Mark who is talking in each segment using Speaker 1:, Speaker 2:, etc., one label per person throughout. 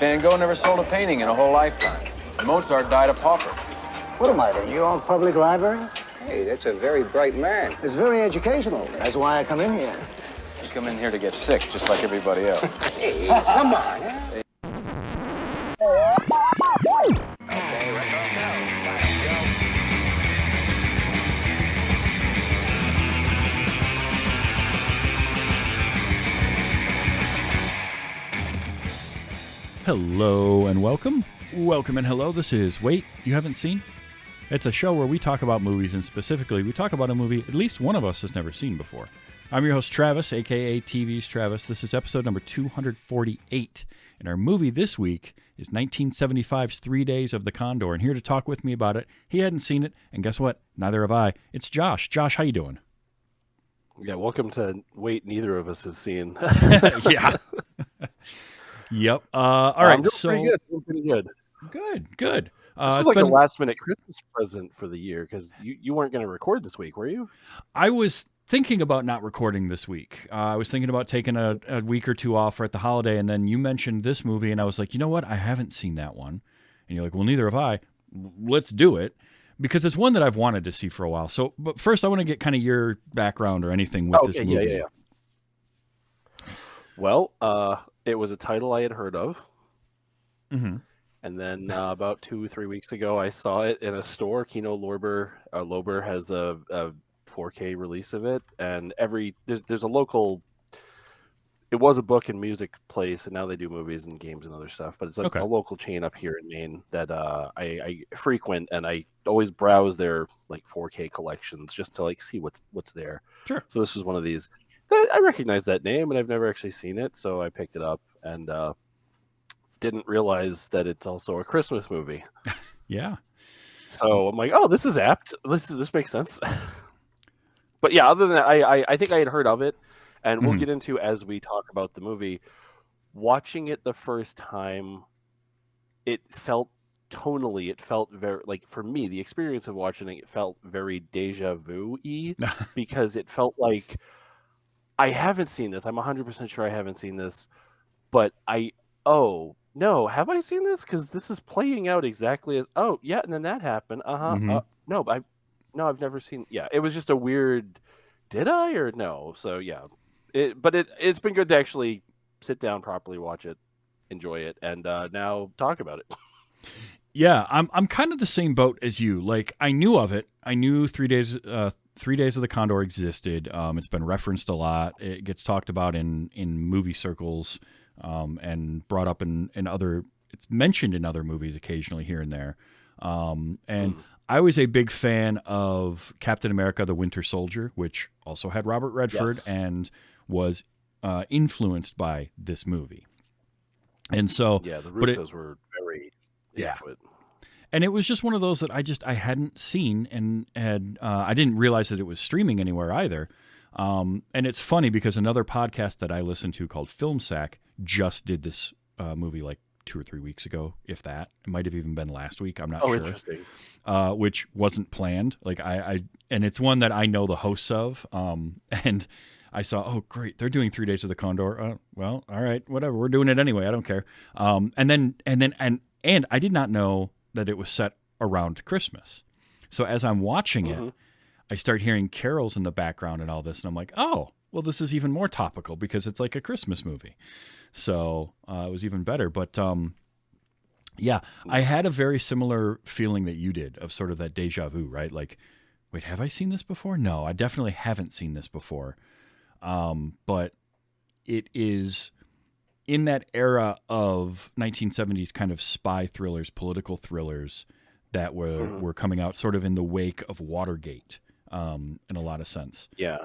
Speaker 1: Van Gogh never sold a painting in a whole lifetime. Mozart died a pauper.
Speaker 2: What am I, the New York Public Library?
Speaker 3: Hey, that's a very bright man.
Speaker 2: It's very educational. That's why I come in here.
Speaker 1: You come in here to get sick, just like everybody else.
Speaker 3: Hey, come on. Huh?
Speaker 4: Okay, right off now. Bye, Joe.
Speaker 5: Hello and welcome. Welcome and hello. This is Wait, You Haven't Seen? It's a show where we talk about movies, and specifically we talk about a movie at least one of us has never seen before. I'm your host Travis, aka TV's Travis. This is episode number 248, and our movie this week is 1975's 3 Days of the Condor, and here to talk with me about it, he hadn't seen it, and guess what? Neither have I. It's Josh. Josh, how you doing?
Speaker 6: Yeah, welcome to Wait, neither of us has seen.
Speaker 5: Yeah. Yep. All right. So
Speaker 6: pretty good.
Speaker 5: Good.
Speaker 6: This was like a last-minute Christmas present for the year because you weren't going to record this week, were you?
Speaker 5: I was thinking about not recording this week. I was thinking about taking a week or two off for at the holiday, and then you mentioned this movie, and I was like, you know what? I haven't seen that one. And you're like, well, neither have I. Let's do it. Because it's one that I've wanted to see for a while. So, but first, I want to get kind of your background or anything with this movie.
Speaker 6: Yeah. Well, it was a title I had heard of.
Speaker 5: Mm-hmm.
Speaker 6: And then about 2-3 weeks ago, I saw it in a store. Kino Lorber has a 4K release of it. And there's a local... It was a book and music place, and now they do movies and games and other stuff. But it's like a local chain up here in Maine that I frequent, and I always browse their like 4K collections just to like see what's there.
Speaker 5: Sure.
Speaker 6: So this was one of these. I recognize that name, and I've never actually seen it, so I picked it up and didn't realize that it's also a Christmas movie.
Speaker 5: Yeah.
Speaker 6: So I'm like, oh, this is apt. This makes sense. But yeah, other than that, I think I had heard of it. And we'll get into, as we talk about the movie, watching it the first time, it felt very, like, for me, the experience of watching it felt very deja vu-y, because it felt like, I haven't seen this. I'm 100% sure I haven't seen this, but no, have I seen this? Because this is playing out exactly as, oh, yeah, and then that happened. No, I've never seen, yeah, it was just a weird, did I, or no? So, yeah. It's been good to actually sit down, properly watch it, enjoy it, and now talk about it.
Speaker 5: Yeah, I'm kind of the same boat as you. Like, I knew of it. I knew 3 Days of the Condor existed. It's been referenced a lot. It gets talked about in movie circles, and brought up in other. It's mentioned in other movies occasionally here and there. I was a big fan of Captain America: The Winter Soldier, which also had Robert Redford and was influenced by this movie. And so,
Speaker 6: yeah, the Russos were very into it.
Speaker 5: And it was just one of those that I hadn't seen, and I didn't realize that it was streaming anywhere either. And it's funny because another podcast that I listen to called Film Sack just did this movie like 2 or 3 weeks ago, if that. It might have even been last week. I'm not sure.
Speaker 6: Interesting.
Speaker 5: Which wasn't planned. Like and it's one that I know the hosts of. And I saw, oh great, they're doing 3 Days of the Condor. Well, all right, whatever. We're doing it anyway. I don't care. And I did not know that it was set around Christmas. So as I'm watching it, I start hearing carols in the background and all this, and I'm like, oh, well, this is even more topical because it's like a Christmas movie. So it was even better. But yeah, I had a very similar feeling that you did of sort of that deja vu, right? Like, wait, have I seen this before? No, I definitely haven't seen this before. But it is in that era of 1970s kind of spy thrillers, political thrillers that were coming out sort of in the wake of Watergate, in a lot of sense.
Speaker 6: Yeah.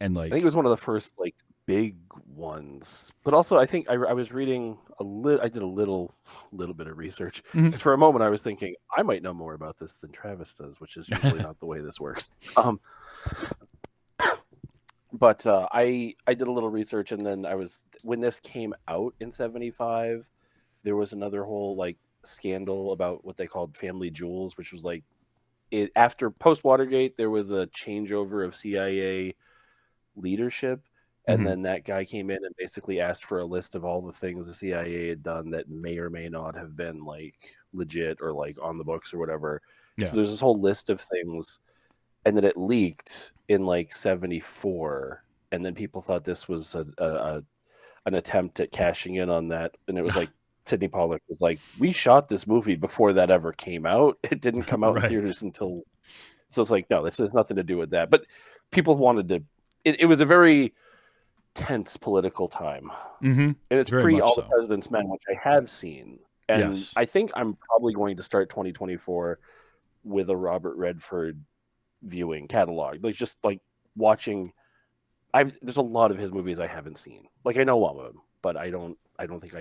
Speaker 5: And like,
Speaker 6: I think it was one of the first like big ones, but also I think I was reading I did a little bit of research because for a moment I was thinking I might know more about this than Travis does, which is usually not the way this works. But I did a little research, and then when this came out in 75, there was another whole like scandal about what they called family jewels, which was like after post Watergate, there was a changeover of CIA leadership, And then that guy came in and basically asked for a list of all the things the CIA had done that may or may not have been like legit or like on the books or whatever.
Speaker 5: Yeah.
Speaker 6: So there's this whole list of things, and then it leaked in like 74, and then people thought this was an attempt at cashing in on that, and it was like Sidney Pollack was like, "We shot this movie before that ever came out. It didn't come out in theaters until." So it's like, no, this has nothing to do with that. But people wanted to. It was a very tense political time, and it's pre All the President's Men, which I have seen, and I think I'm probably going to start 2024 with a Robert Redford viewing catalog, like just like watching. There's a lot of his movies I haven't seen. Like I know all of them, but I don't think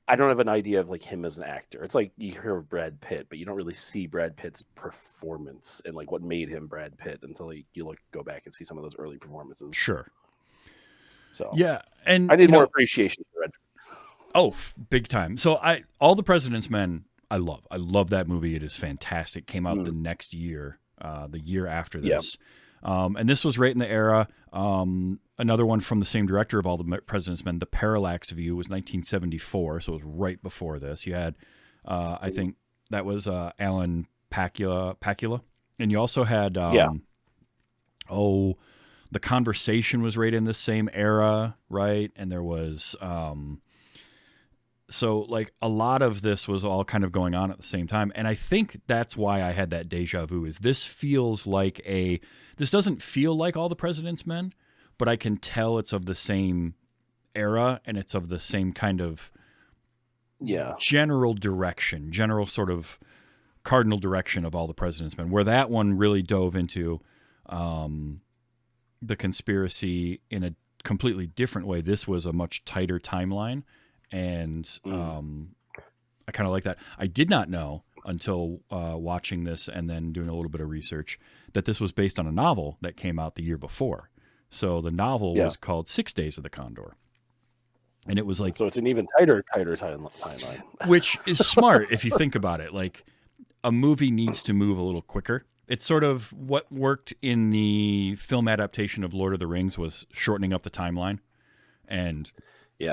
Speaker 6: I don't have an idea of like him as an actor. It's like you hear of Brad Pitt, but you don't really see Brad Pitt's performance and like what made him Brad Pitt until you go back and see some of those early performances.
Speaker 5: Sure.
Speaker 6: So
Speaker 5: yeah, and
Speaker 6: I need more appreciation for Redford.
Speaker 5: Oh, big time. So All the President's Men, I love. I love that movie. It is fantastic. Came out the next year, the year after this. And this was right in the era. Another one from the same director of All the President's Men, The Parallax View, was 1974, so it was right before this. You had, I think that was Alan Pakula. And you also had, The Conversation was right in this same era, right? And there was, so like a lot of this was all kind of going on at the same time. And I think that's why I had that deja vu, is this feels like this doesn't feel like All the President's Men, but I can tell it's of the same era and it's of the same kind of general direction, general sort of cardinal direction of All the President's Men, where that one really dove into the conspiracy in a completely different way. This was a much tighter timeline, and I kind of like that. I did not know until watching this and then doing a little bit of research that this was based on a novel that came out the year before. So the novel was called 6 Days of the Condor. And it was like...
Speaker 6: So it's an even tighter timeline.
Speaker 5: Which is smart if you think about it. Like, a movie needs to move a little quicker. It's sort of what worked in the film adaptation of Lord of the Rings was shortening up the timeline and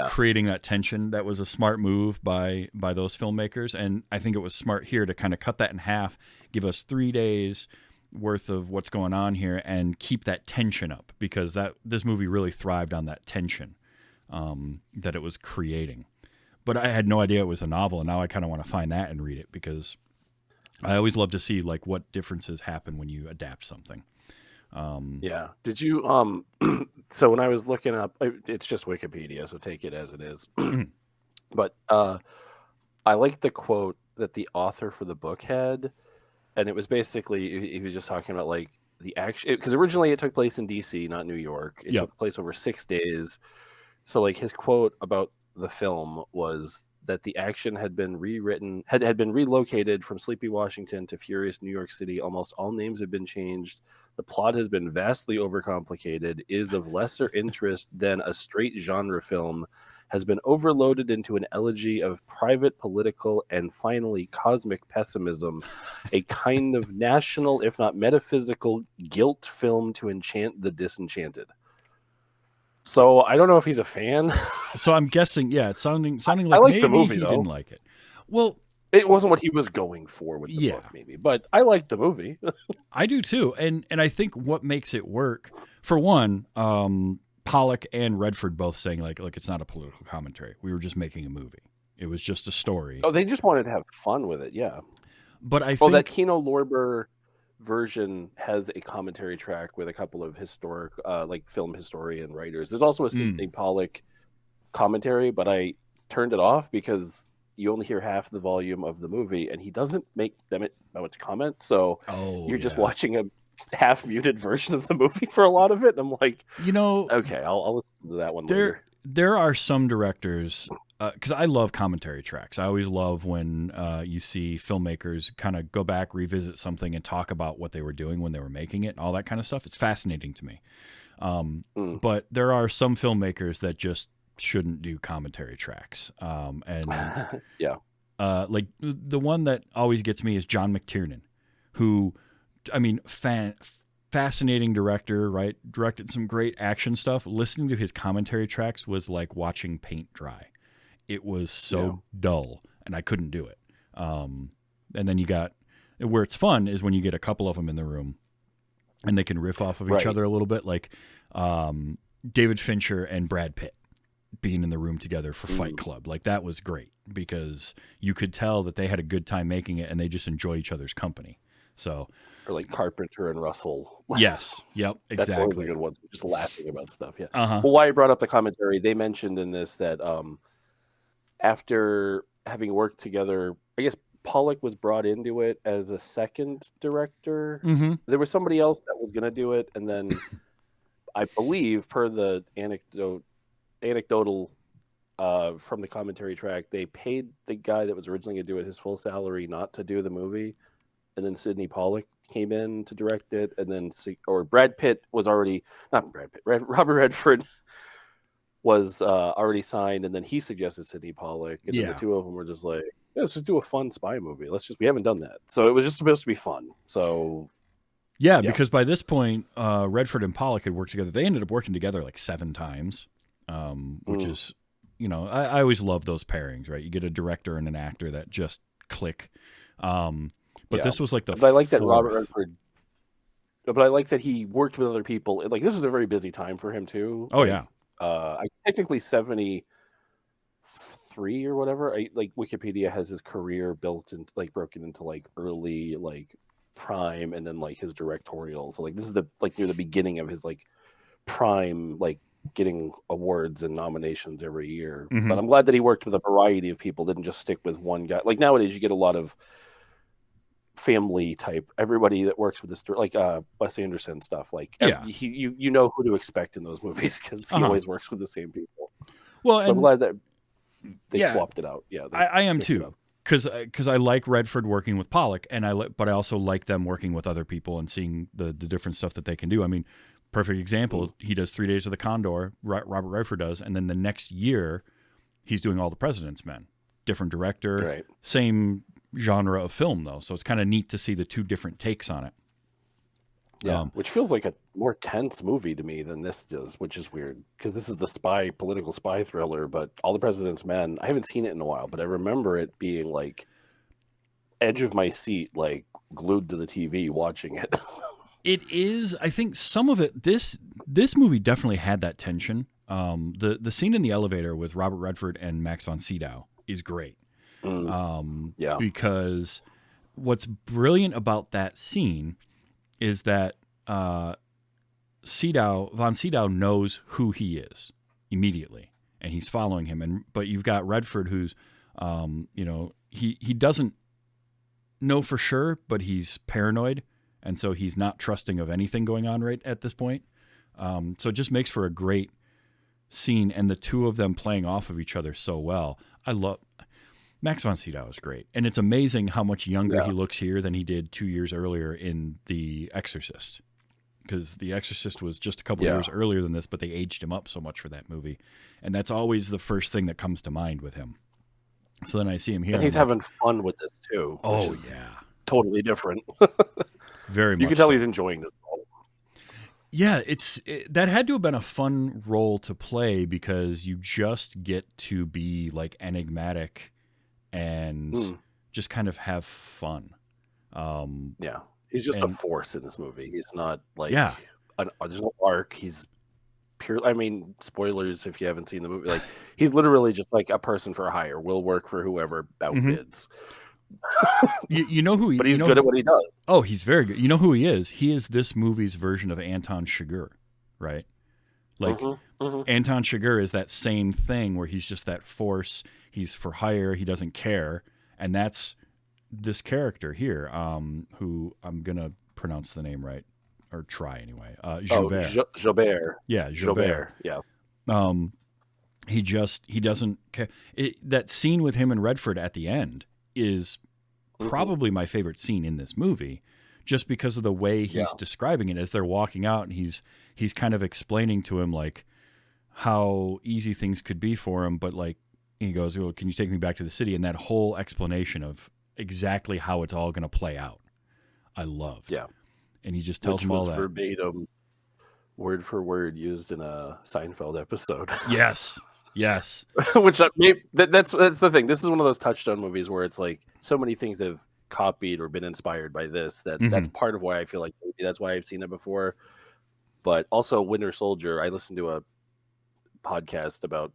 Speaker 5: creating that tension. That was a smart move by those filmmakers. And I think it was smart here to kind of cut that in half, give us 3 days worth of what's going on here and keep that tension up, because this movie really thrived on that tension that it was creating. But I had no idea it was a novel, and now I kind of want to find that and read it, because I always love to see like what differences happen when you adapt something.
Speaker 6: Did you so when I was looking up, it's just Wikipedia, so take it as it is. But I liked the quote that the author for the book had. And it was basically, he was just talking about like the action, because originally it took place in DC, not New York. It took place over 6 days. So like his quote about the film was that the action had been rewritten, had been relocated from sleepy Washington to furious New York City. Almost all names have been changed. The plot has been vastly overcomplicated, is of lesser interest than a straight genre film, has been overloaded into an elegy of private, political, and finally cosmic pessimism, a kind of national, if not metaphysical, guilt film to enchant the disenchanted. So I don't know if he's a fan.
Speaker 5: So I'm guessing, it's sounding like
Speaker 6: like
Speaker 5: maybe
Speaker 6: the movie,
Speaker 5: he
Speaker 6: though.
Speaker 5: didn't like it. Well,
Speaker 6: it wasn't what he was going for with the book, maybe, but I liked the movie.
Speaker 5: I do too, and I think what makes it work, for one, Pollack and Redford both saying like it's not a political commentary. We were just making a movie. It was just a story.
Speaker 6: Oh, they just wanted to have fun with it, yeah.
Speaker 5: But I think
Speaker 6: that Kino Lorber version has a commentary track with a couple of historic, like film historian writers. There's also a Sidney Pollack commentary, but I turned it off because you only hear half the volume of the movie, and he doesn't make that much comment. So you're just watching a half muted version of the movie for a lot of it. And I'm like, okay, I'll listen to that one later.
Speaker 5: There are some directors, because I love commentary tracks. I always love when you see filmmakers kind of go back, revisit something, and talk about what they were doing when they were making it and all that kind of stuff. It's fascinating to me. But there are some filmmakers that just shouldn't do commentary tracks. And like the one that always gets me is John McTiernan, who, I mean, fascinating director, right? Directed some great action stuff. Listening to his commentary tracks was like watching paint dry. It was so dull, and I couldn't do it. And then you got where it's fun is when you get a couple of them in the room, and they can riff off of each other a little bit, like David Fincher and Brad Pitt being in the room together for Fight Club. Like that was great because you could tell that they had a good time making it, and they just enjoy each other's company. So,
Speaker 6: or like Carpenter and Russell.
Speaker 5: Yes. Yep. Exactly.
Speaker 6: That's always a good one. Just laughing about stuff. Yeah.
Speaker 5: Uh-huh.
Speaker 6: Well, why I brought up the commentary, they mentioned in this that after having worked together, I guess Pollock was brought into it as a second director.
Speaker 5: Mm-hmm.
Speaker 6: There was somebody else that was going to do it, and then I believe, per the anecdotal from the commentary track, they paid the guy that was originally going to do it his full salary not to do the movie, and then Sidney Pollock came in to direct it, and then Brad Pitt was already not Brad Pitt, Robert Redford was already signed, and then he suggested Sidney Pollock, and then the two of them were just like, let's just do a fun spy movie. We haven't done that, so it was just supposed to be fun. So
Speaker 5: yeah. Because by this point, Redford and Pollock had worked together. They ended up working together like 7 times, which is, I always love those pairings, right? You get a director and an actor that just click. But this was like
Speaker 6: But I like that Robert Redford. But I like that he worked with other people. Like this was a very busy time for him too.
Speaker 5: Oh yeah.
Speaker 6: I technically 73 or whatever. Wikipedia has his career built and broken into like early prime and then like his directorial. So like this is near the beginning of his like prime, like getting awards and nominations every year.
Speaker 5: Mm-hmm.
Speaker 6: But I'm glad that he worked with a variety of people, didn't just stick with one guy. Like nowadays you get a lot of family type, everybody that works with this, like Wes Anderson stuff, you know who to expect in those movies because he always works with the same people. Well, so I'm glad that they swapped it out. Yeah,
Speaker 5: I am too, because I like Redford working with Pollock, but I also like them working with other people and seeing the different stuff that they can do. I mean, perfect example, he does 3 Days of the Condor, Robert Redford does, and then the next year he's doing All the President's Men, different director, same genre of film though, so it's kind of neat to see the 2 different takes on it.
Speaker 6: Which feels like a more tense movie to me than this does, which is weird because this is the political spy thriller, but All the President's Men, I haven't seen it in a while, but I remember it being like edge of my seat, like glued to the TV watching it.
Speaker 5: It is, I think some of it, this movie definitely had that tension. The scene in the elevator with Robert Redford and Max von Sydow is great. Because what's brilliant about that scene is that von Sydow knows who he is immediately, and he's following him. But you've got Redford, who's, he doesn't know for sure, but he's paranoid, and so he's not trusting of anything going on right at this point. So it just makes for a great scene, and the 2 of them playing off of each other so well. I love. Max von Sydow is great, and it's amazing how much younger he looks here than he did 2 years earlier in The Exorcist, because The Exorcist was just a couple years earlier than this, but they aged him up so much for that movie, and that's always the first thing that comes to mind with him. So then I see him here,
Speaker 6: and he's having fun with this too.
Speaker 5: Oh yeah,
Speaker 6: totally different.
Speaker 5: Very much.
Speaker 6: You can tell he's enjoying this role.
Speaker 5: Yeah, that had to have been a fun role to play because you just get to be like enigmatic and just kind of have fun.
Speaker 6: He's just a force in this movie. He's not like there's no arc. He's pure. I mean, spoilers if you haven't seen the movie. Like he's literally just like a person for hire. Will work for whoever outbids.
Speaker 5: You know who?
Speaker 6: But he's good at what he does.
Speaker 5: Oh, he's very good. You know who he is? He is this movie's version of Anton Chigurh, right? Like Anton Chigurh is that same thing where he's just that force. He's for hire. He doesn't care, and that's this character here, who I'm gonna pronounce the name right or try anyway. Joubert.
Speaker 6: Joubert.
Speaker 5: Yeah, Joubert.
Speaker 6: Yeah.
Speaker 5: He doesn't care. That scene with him and Redford at the end is probably my favorite scene in this movie, just because of the way he's describing it as they're walking out, and he's kind of explaining to him like how easy things could be for him, but like he goes, "Well, can you take me back to the city?" And that whole explanation of exactly how it's all going to play out, I loved.
Speaker 6: Yeah,
Speaker 5: and he just tells
Speaker 6: Which
Speaker 5: them all
Speaker 6: was
Speaker 5: that.
Speaker 6: verbatim, word for word, used in a Seinfeld episode.
Speaker 5: Yes.
Speaker 6: Which that's the thing. This is one of those touchstone movies where it's like so many things have copied or been inspired by this that's part of why I feel like maybe that's why I've seen it before. But also Winter Soldier, I listened to a podcast about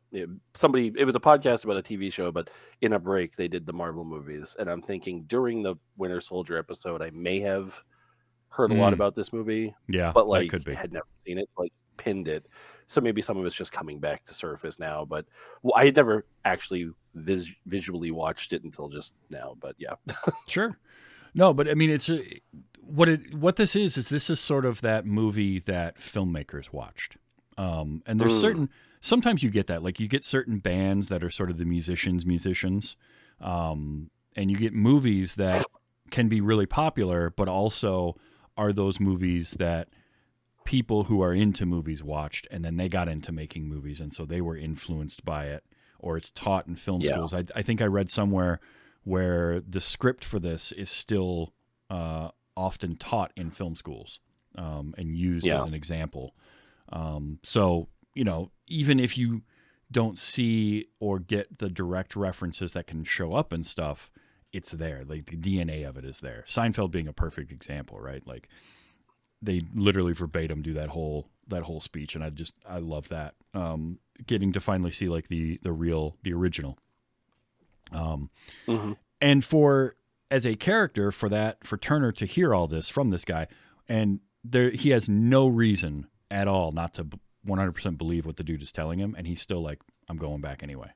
Speaker 6: somebody. It was a podcast about a TV show, but in a break they did the Marvel movies, and I'm thinking during the Winter Soldier episode, I may have heard a lot about this movie.
Speaker 5: Yeah,
Speaker 6: but
Speaker 5: that could be.
Speaker 6: had never seen it, like pinned it. So maybe some of it's just coming back to surface now. But I had never actually visually watched it until just now. But yeah,
Speaker 5: Sure. No, but I mean, it's what this is this is sort of that movie that filmmakers watched. And there's sometimes you get that, like you get certain bands that are sort of the musicians, and you get movies that can be really popular, but also are those movies that people who are into movies watched, and then they got into making movies, and so they were influenced by it, or it's taught in film schools. I think I read somewhere where the script for this is still often taught in film schools and used as an example. So, even if you don't see or get the direct references that can show up and stuff, it's there. Like the DNA of it is there. Seinfeld being a perfect example, right? Like they literally verbatim do that whole speech, and I love that. Getting to finally see like the original. And as a character for Turner to hear all this from this guy, and he has no reason at all not to 100% believe what the dude is telling him, and he's still like, I'm going back anyway.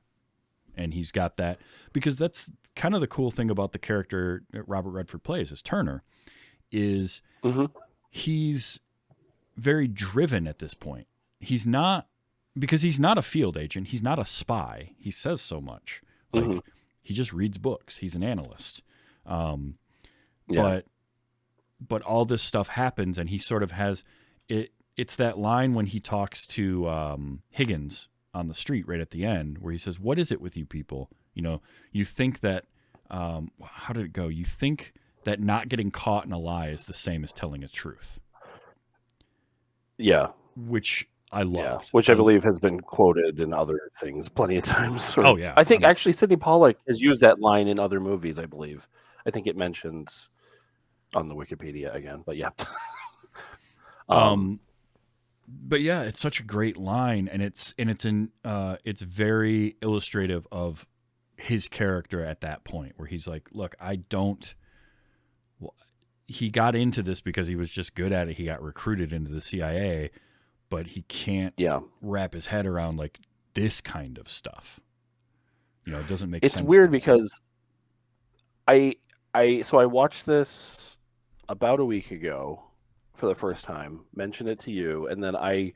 Speaker 5: And he's got that, because that's kind of the cool thing about the character that Robert Redford plays as Turner is he's very driven at this point. He's not a field agent. He's not a spy. He says so much. Like he just reads books. He's an analyst. But all this stuff happens, and he sort of has it. It's that line when he talks to Higgins on the street right at the end, where he says, "What is it with you people? You think that how did it go? You think that not getting caught in a lie is the same as telling a truth."
Speaker 6: Yeah,
Speaker 5: which I loved.
Speaker 6: Yeah, which I believe has been quoted in other things plenty of times.
Speaker 5: Oh yeah,
Speaker 6: I think actually Sidney Pollack has used that line in other movies. I believe. I think it mentions on the Wikipedia again, but yeah.
Speaker 5: But yeah, it's such a great line, and it's very illustrative of his character at that point, where he's like, "Look, he got into this because he was just good at it. He got recruited into the CIA, but he can't wrap his head around like this kind of stuff. It doesn't make sense.
Speaker 6: It's weird because I watched this about a week ago for the first time, mentioned it to you, and then I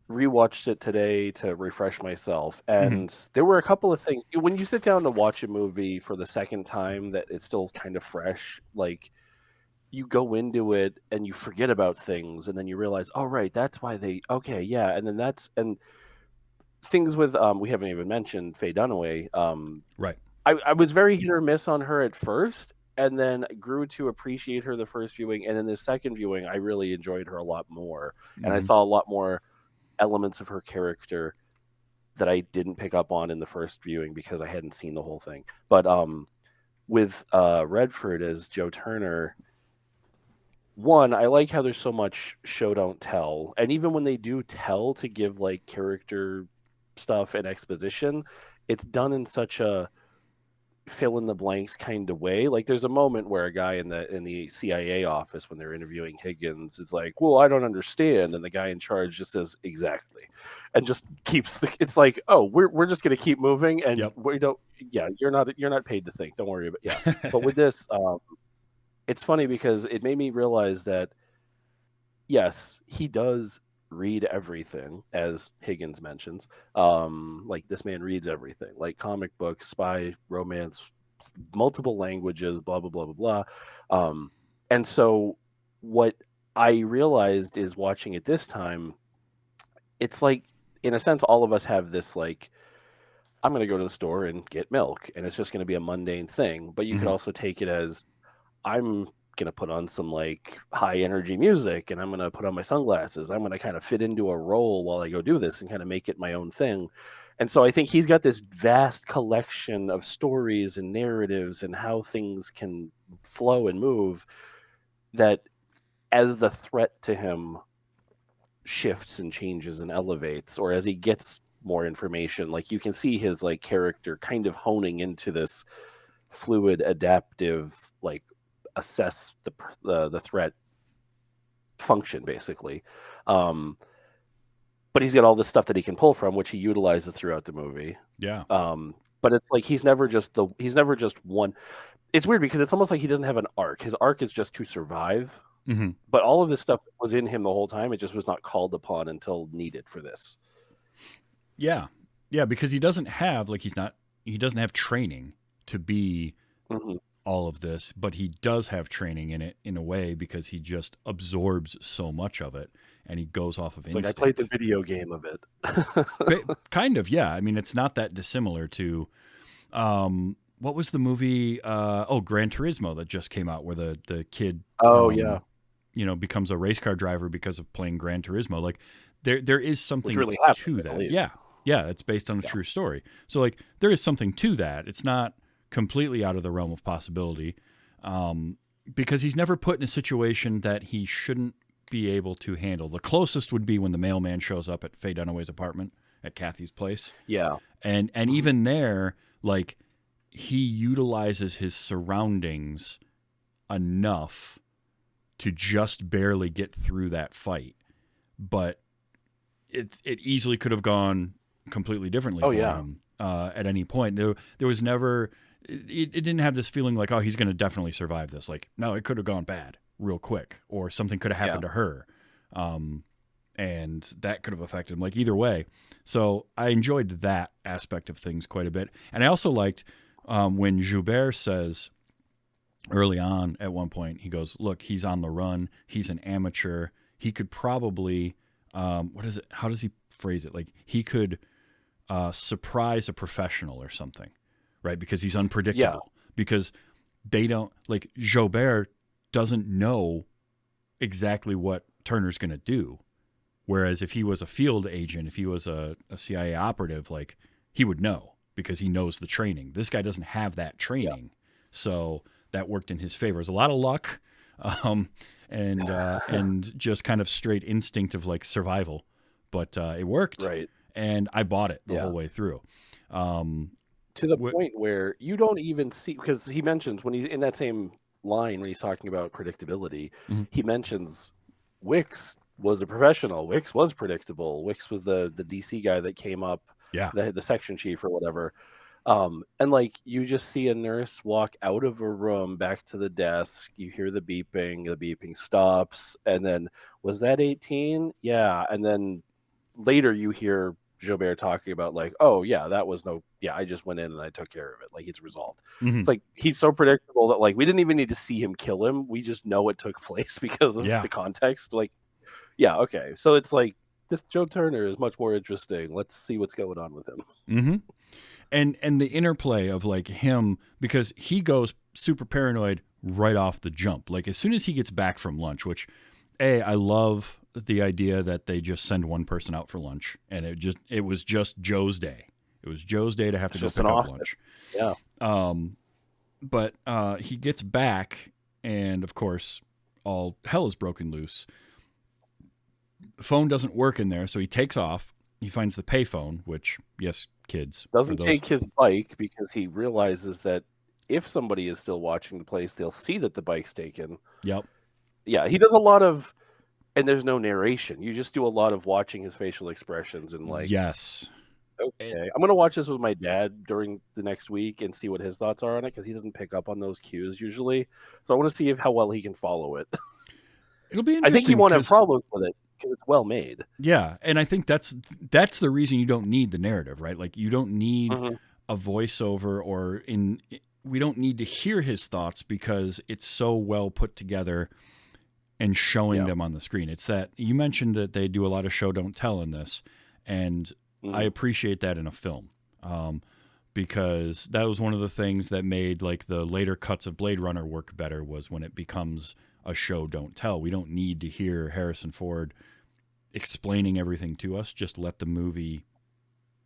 Speaker 6: rewatched it today to refresh myself. And there were a couple of things when you sit down to watch a movie for the second time that it's still kind of fresh, like you go into it and you forget about things, and then you realize, oh right, that's why and then and things with we haven't even mentioned Faye Dunaway.
Speaker 5: Right.
Speaker 6: I was very hit or miss on her at first, and then grew to appreciate her the first viewing, and then the second viewing I really enjoyed her a lot more, and I saw a lot more elements of her character that I didn't pick up on in the first viewing because I hadn't seen the whole thing. But with Redford as Joe Turner, one, I like how there's so much show don't tell, and even when they do tell to give like character stuff and exposition, it's done in such a fill in the blanks kind of way. Like there's a moment where a guy in the CIA office, when they're interviewing Higgins, is like, "Well, I don't understand," and the guy in charge just says exactly, and just keeps it's like, "Oh, we're just gonna keep moving," and we don't. Yeah, you're not paid to think. Don't worry about But with this, it's funny because it made me realize that yes, he does read everything, as Higgins mentions. Like this man reads everything, like comic books, spy, romance, multiple languages, blah blah blah blah blah. And so what I realized is watching it this time, it's like in a sense all of us have this like, I'm going to go to the store and get milk, and it's just going to be a mundane thing. But you could also take it as I'm gonna put on some like high energy music, and I'm gonna put on my sunglasses. I'm gonna kind of fit into a role while I go do this and kind of make it my own thing. And so I think he's got this vast collection of stories and narratives and how things can flow and move that as the threat to him shifts and changes and elevates, or as he gets more information, like you can see his like character kind of honing into this fluid, adaptive, like assess the threat function basically. But he's got all this stuff that he can pull from, which he utilizes throughout the movie.
Speaker 5: Yeah.
Speaker 6: But it's like he's never just one. It's weird because it's almost like he doesn't have an arc. His arc is just to survive.
Speaker 5: Mm-hmm.
Speaker 6: But all of this stuff was in him the whole time. It just was not called upon until needed for this.
Speaker 5: Yeah. Yeah, because he doesn't have training to be all of this, but he does have training in it in a way because he just absorbs so much of it and he goes off of instinct.
Speaker 6: Like I played the video game of it.
Speaker 5: Kind of, yeah. I mean, it's not that dissimilar to what was the movie Gran Turismo that just came out where the kid becomes a race car driver because of playing Gran Turismo. Like there is something
Speaker 6: really
Speaker 5: to that. Yeah, it's based on a true story. So like there is something to that. It's not completely out of the realm of possibility because he's never put in a situation that he shouldn't be able to handle. The closest would be when the mailman shows up at Faye Dunaway's apartment at Kathy's place.
Speaker 6: Yeah.
Speaker 5: And even there, like he utilizes his surroundings enough to just barely get through that fight. But it easily could have gone completely differently for him at any point. There was never... It didn't have this feeling like, oh, he's going to definitely survive this. Like, no, it could have gone bad real quick, or something could have happened to her. And that could have affected him. Like, either way. So I enjoyed that aspect of things quite a bit. And I also liked when Joubert says early on at one point, he goes, look, he's on the run. He's an amateur. He could probably, what is it? How does he phrase it? Like, he could surprise a professional or something. Right, because he's unpredictable. Because they don't, like, Joubert doesn't know exactly what Turner's going to do. Whereas if he was a field agent, if he was a CIA operative, like, he would know because he knows the training. This guy doesn't have that training. So that worked in his favor. It was a lot of luck and just kind of straight instinct of, like, survival. But it worked.
Speaker 6: Right.
Speaker 5: And I bought it the whole way through.
Speaker 6: To the point where you don't even see, because he mentions when he's in that same line when he's talking about predictability, he mentions Wicks was a professional. Wicks was predictable. Wicks was the DC guy that came up, the section chief or whatever. And like you just see a nurse walk out of a room back to the desk. You hear the beeping stops, and then was that 18? Yeah, and then later you hear Joubert talking about like, oh yeah, that was I just went in and I took care of it. Like it's resolved. It's like he's so predictable that like we didn't even need to see him kill him. We just know it took place because of the context. Like, yeah, okay. So it's like this Joe Turner is much more interesting. Let's see what's going on with him.
Speaker 5: And the interplay of like him, because he goes super paranoid right off the jump. Like as soon as he gets back from lunch, which I love the idea that they just send one person out for lunch, and it was just Joe's day. It was Joe's day to have to go pick up lunch.
Speaker 6: Yeah.
Speaker 5: But he gets back, and of course, all hell is broken loose. The phone doesn't work in there, so he takes off. He finds the payphone, which, yes, kids.
Speaker 6: Doesn't take his bike because he realizes that if somebody is still watching the place, they'll see that the bike's taken.
Speaker 5: Yep.
Speaker 6: Yeah, he does a lot of... And there's no narration. You just do a lot of watching his facial expressions and like,
Speaker 5: yes,
Speaker 6: okay, I'm gonna watch this with my dad during the next week and see what his thoughts are on it because he doesn't pick up on those cues usually. So I want to see how well he can follow it.
Speaker 5: It'll be interesting.
Speaker 6: I think he won't have problems with it because it's well made.
Speaker 5: Yeah, and I think that's the reason you don't need the narrative, right? Like you don't need a voiceover we don't need to hear his thoughts because it's so well put together. And showing them on the screen. It's that you mentioned that they do a lot of show don't tell in this, and I appreciate that in a film. because that was one of the things that made like the later cuts of Blade Runner work better, was when it becomes a show don't tell. We don't need to hear Harrison Ford explaining everything to us. Just let the movie,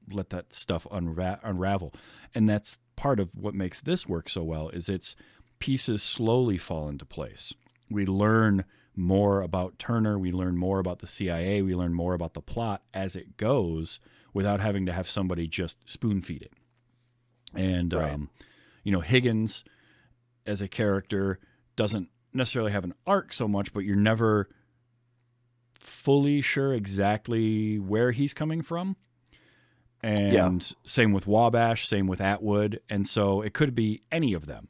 Speaker 5: let that stuff unravel. And that's part of what makes this work so well, is its pieces slowly fall into place. We learn more about Turner. We learn more about the CIA. We learn more about the plot as it goes without having to have somebody just spoon feed it. And,
Speaker 6: Right.
Speaker 5: Higgins as a character doesn't necessarily have an arc so much, but you're never fully sure exactly where he's coming from. And same with Wabash, same with Atwood. And so it could be any of them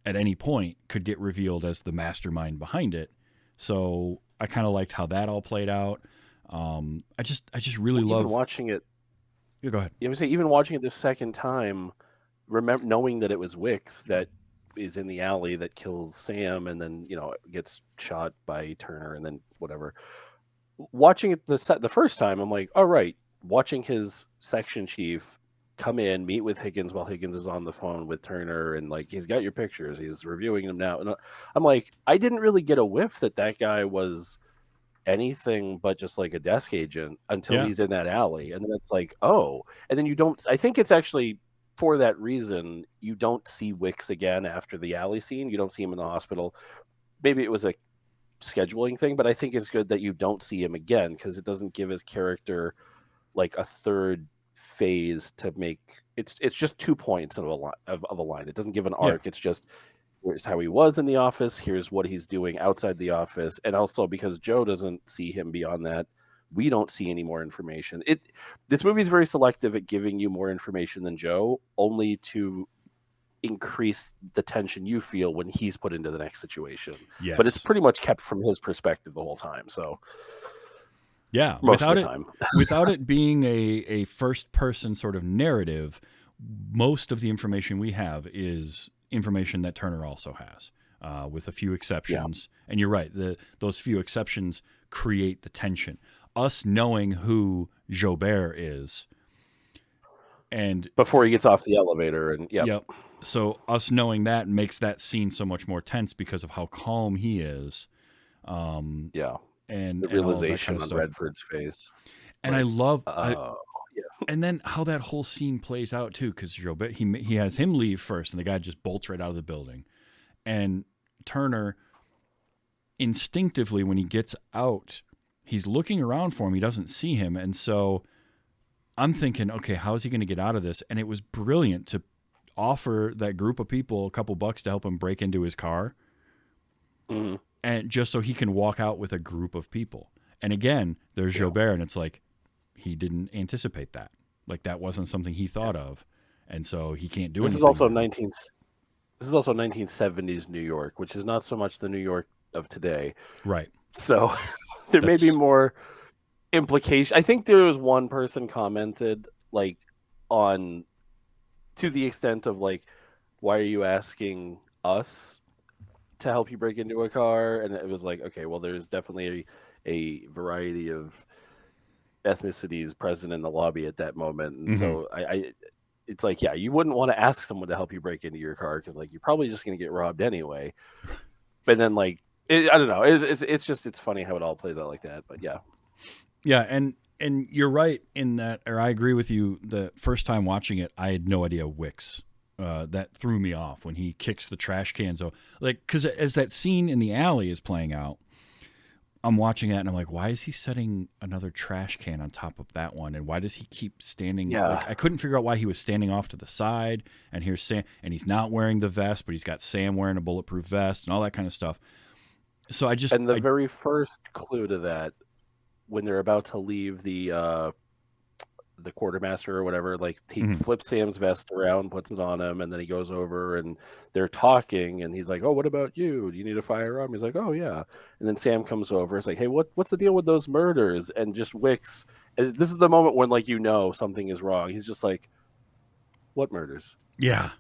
Speaker 5: at any point could get revealed as the mastermind behind it. So I kind of liked how that all played out. I just really love
Speaker 6: watching it.
Speaker 5: Yeah, go ahead.
Speaker 6: I would say even watching it the second time, remember knowing that it was Wicks that is in the alley that kills Sam, and then gets shot by Turner, and then whatever. Watching it the first time, I'm like, all right. Watching his section chief come in, meet with Higgins while Higgins is on the phone with Turner, and like he's got your pictures, he's reviewing them now, and I'm like, I didn't really get a whiff that guy was anything but just like a desk agent until he's in that alley, and then it's like, oh, and then you don't. I think it's actually for that reason you don't see Wicks again after the alley scene. You don't see him in the hospital. Maybe it was a scheduling thing, but I think it's good that you don't see him again, because it doesn't give his character like a third phase to make. It's just 2 points of a line. It doesn't give an arc. It's just, here's how he was in the office, here's what he's doing outside the office, and also because Joe doesn't see him beyond that, we don't see any more information. This movie is very selective at giving you more information than Joe, only to increase the tension you feel when he's put into the next situation.
Speaker 5: Yes.
Speaker 6: But it's pretty much kept from his perspective the whole time. So
Speaker 5: yeah,
Speaker 6: most of the time.
Speaker 5: without it being a first person sort of narrative, most of the information we have is information that Turner also has, with a few exceptions. Yeah. And you're right, those few exceptions create the tension. Us knowing who Jobert is, and
Speaker 6: before he gets off the elevator, and
Speaker 5: yep. So us knowing that makes that scene so much more tense because of how calm he is. And
Speaker 6: the realization
Speaker 5: kind of
Speaker 6: on Redford's face.
Speaker 5: And I love,
Speaker 6: yeah.
Speaker 5: And then how that whole scene plays out too, because he has him leave first, and the guy just bolts right out of the building, and Turner instinctively, when he gets out, he's looking around for him. He doesn't see him, and so I'm thinking, okay, how is he going to get out of this? And it was brilliant to offer that group of people a couple bucks to help him break into his car.
Speaker 6: Mm-hmm.
Speaker 5: And just so he can walk out with a group of people. And again, there's Jobert, and it's like he didn't anticipate that. Like that wasn't something he thought of, and so he can't do anything.
Speaker 6: This is also 1970s New York, which is not so much the New York of today.
Speaker 5: Right.
Speaker 6: So there may be more implication. I think there was one person commented like on to the extent of like, why are you asking us to help you break into a car? And it was like, okay, well, there's definitely a variety of ethnicities present in the lobby at that moment, and so it's like, yeah, you wouldn't want to ask someone to help you break into your car because like you're probably just going to get robbed anyway. But then like I don't know, it's funny how it all plays out like that. But yeah,
Speaker 5: and you're right in that, or I agree with you. The first time watching it, I had no idea Wicks. That threw me off when he kicks the trash cans. So, like, because as that scene in the alley is playing out, I'm watching that and I'm like, why is he setting another trash can on top of that one? And why does he keep standing?
Speaker 6: Yeah.
Speaker 5: Like, I couldn't figure out why he was standing off to the side. And here's Sam, and he's not wearing the vest, but he's got Sam wearing a bulletproof vest and all that kind of stuff. So the
Speaker 6: very first clue to that, when they're about to leave the quartermaster or whatever, like he flips Sam's vest around, puts it on him, and then he goes over and they're talking, and he's like, "Oh, what about you? Do you need a firearm?" He's like, "Oh yeah." And then Sam comes over. It's like, "Hey, what's the deal with those murders?" And just Wicks. And this is the moment when like something is wrong. He's just like, "What murders?"
Speaker 5: Yeah.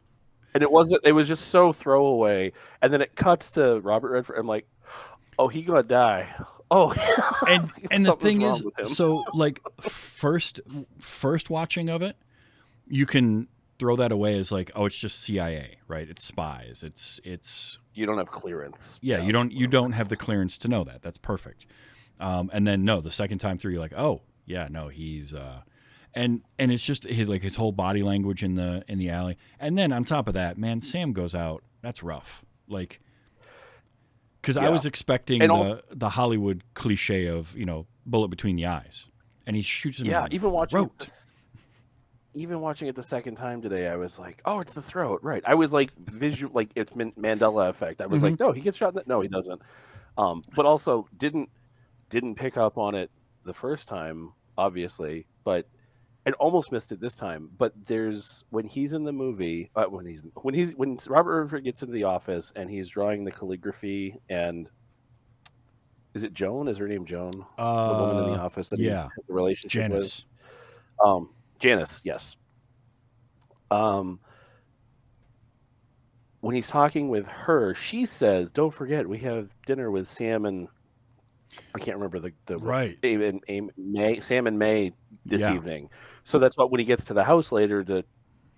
Speaker 6: And it was just so throwaway. And then it cuts to Robert Redford. I'm like, "Oh, he gonna die." Oh,
Speaker 5: and the thing is, so like first watching of it, you can throw that away as like, oh, it's just CIA, right? It's spies. It's
Speaker 6: You don't have clearance.
Speaker 5: yeah. You don't have the clearance to know that. That's perfect. And then no, the second time through, you're like, oh yeah, no, he's and it's just his whole body language in the alley. And then on top of that, man, Sam goes out. That's rough. Like, because I was expecting the Hollywood cliche of bullet between the eyes, and he shoots him.
Speaker 6: Yeah,
Speaker 5: in the
Speaker 6: even
Speaker 5: throat.
Speaker 6: even watching it the second time today, I was like, oh, it's the throat, right? I was like visual, like it's Mandela effect. I was like, no, he gets shot. No, he doesn't. But also didn't pick up on it the first time, obviously, but and almost missed it this time. But there's when he's in the movie, when Robert Redford gets into the office and he's drawing the calligraphy, and is it Joan? Is her name Joan? The woman in the office that he has the relationship
Speaker 5: Janice.
Speaker 6: with. Janice, yes. When he's talking with her, she says, "Don't forget, we have dinner with Sam and I can't remember the
Speaker 5: right
Speaker 6: Sam and May this evening." So that's what when he gets to the house later to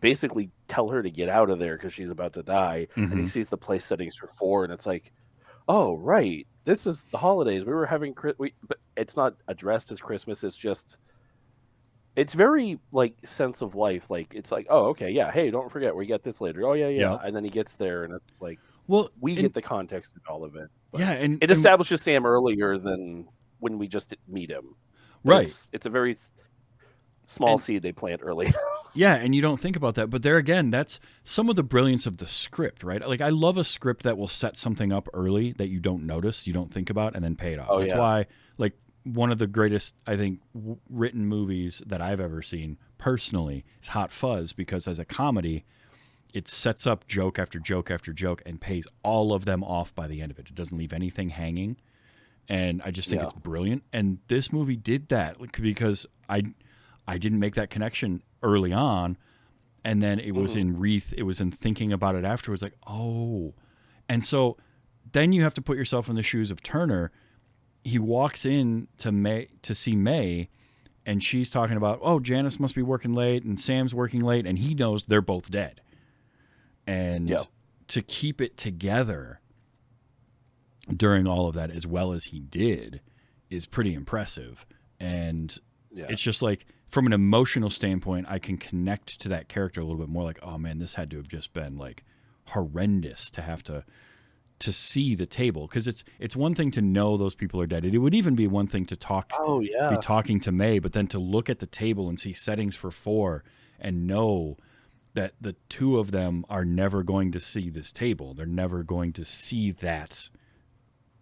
Speaker 6: basically tell her to get out of there because she's about to die, and he sees the place settings for 4, and it's like, oh right, this is the holidays. We were having, but it's not addressed as Christmas. It's just. It's very like sense of life. Like it's like, oh, okay, yeah. Hey, don't forget, we get this later. Oh, yeah.
Speaker 5: Yep.
Speaker 6: And then he gets there, and it's like,
Speaker 5: well,
Speaker 6: we get the context of all of it. But
Speaker 5: and
Speaker 6: it establishes Sam earlier than when we just meet him.
Speaker 5: Right.
Speaker 6: It's a very small seed they plant early.
Speaker 5: Yeah, and you don't think about that, but there again, that's some of the brilliance of the script, right? Like I love a script that will set something up early that you don't notice, you don't think about, and then pay it off.
Speaker 6: Oh,
Speaker 5: that's why, like. One of the greatest, I think, written movies that I've ever seen personally is Hot Fuzz, because as a comedy, it sets up joke after joke after joke and pays all of them off by the end of it. It doesn't leave anything hanging, and I just think it's brilliant. And this movie did that because I didn't make that connection early on, and then it was in thinking about it afterwards, like, oh. And so then you have to put yourself in the shoes of Turner. He walks in to see May, and she's talking about, oh, Janice must be working late, and Sam's working late, and he knows they're both dead. And to keep it together during all of that as well as he did is pretty impressive. And it's just like, from an emotional standpoint, I can connect to that character a little bit more. Like, oh man, this had to have just been like horrendous to have to see the table, because it's one thing to know those people are dead. It would even be one thing to be talking to May, but then to look at the table and see settings for 4 and know that the two of them are never going to see this table. They're never going to see that.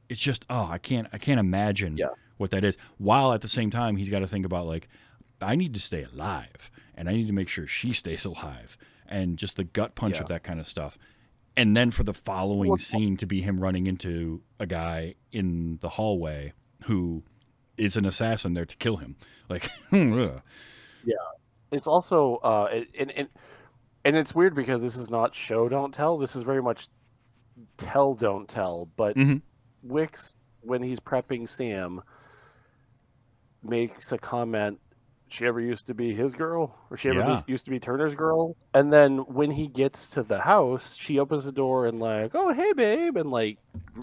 Speaker 5: It's just, I can't imagine what that is. While at the same time, he's got to think about, like, I need to stay alive, and I need to make sure she stays alive, and just the gut punch of that kind of stuff. And then for the following scene to be him running into a guy in the hallway who is an assassin there to kill him. Like,
Speaker 6: It's also, and it's weird because this is not show don't tell. This is very much tell don't tell. But Wicks, when he's prepping Sam, makes a comment, she ever used to be his girl, or she ever used to be Turner's girl. And then when he gets to the house, she opens the door and like, oh, hey babe, and like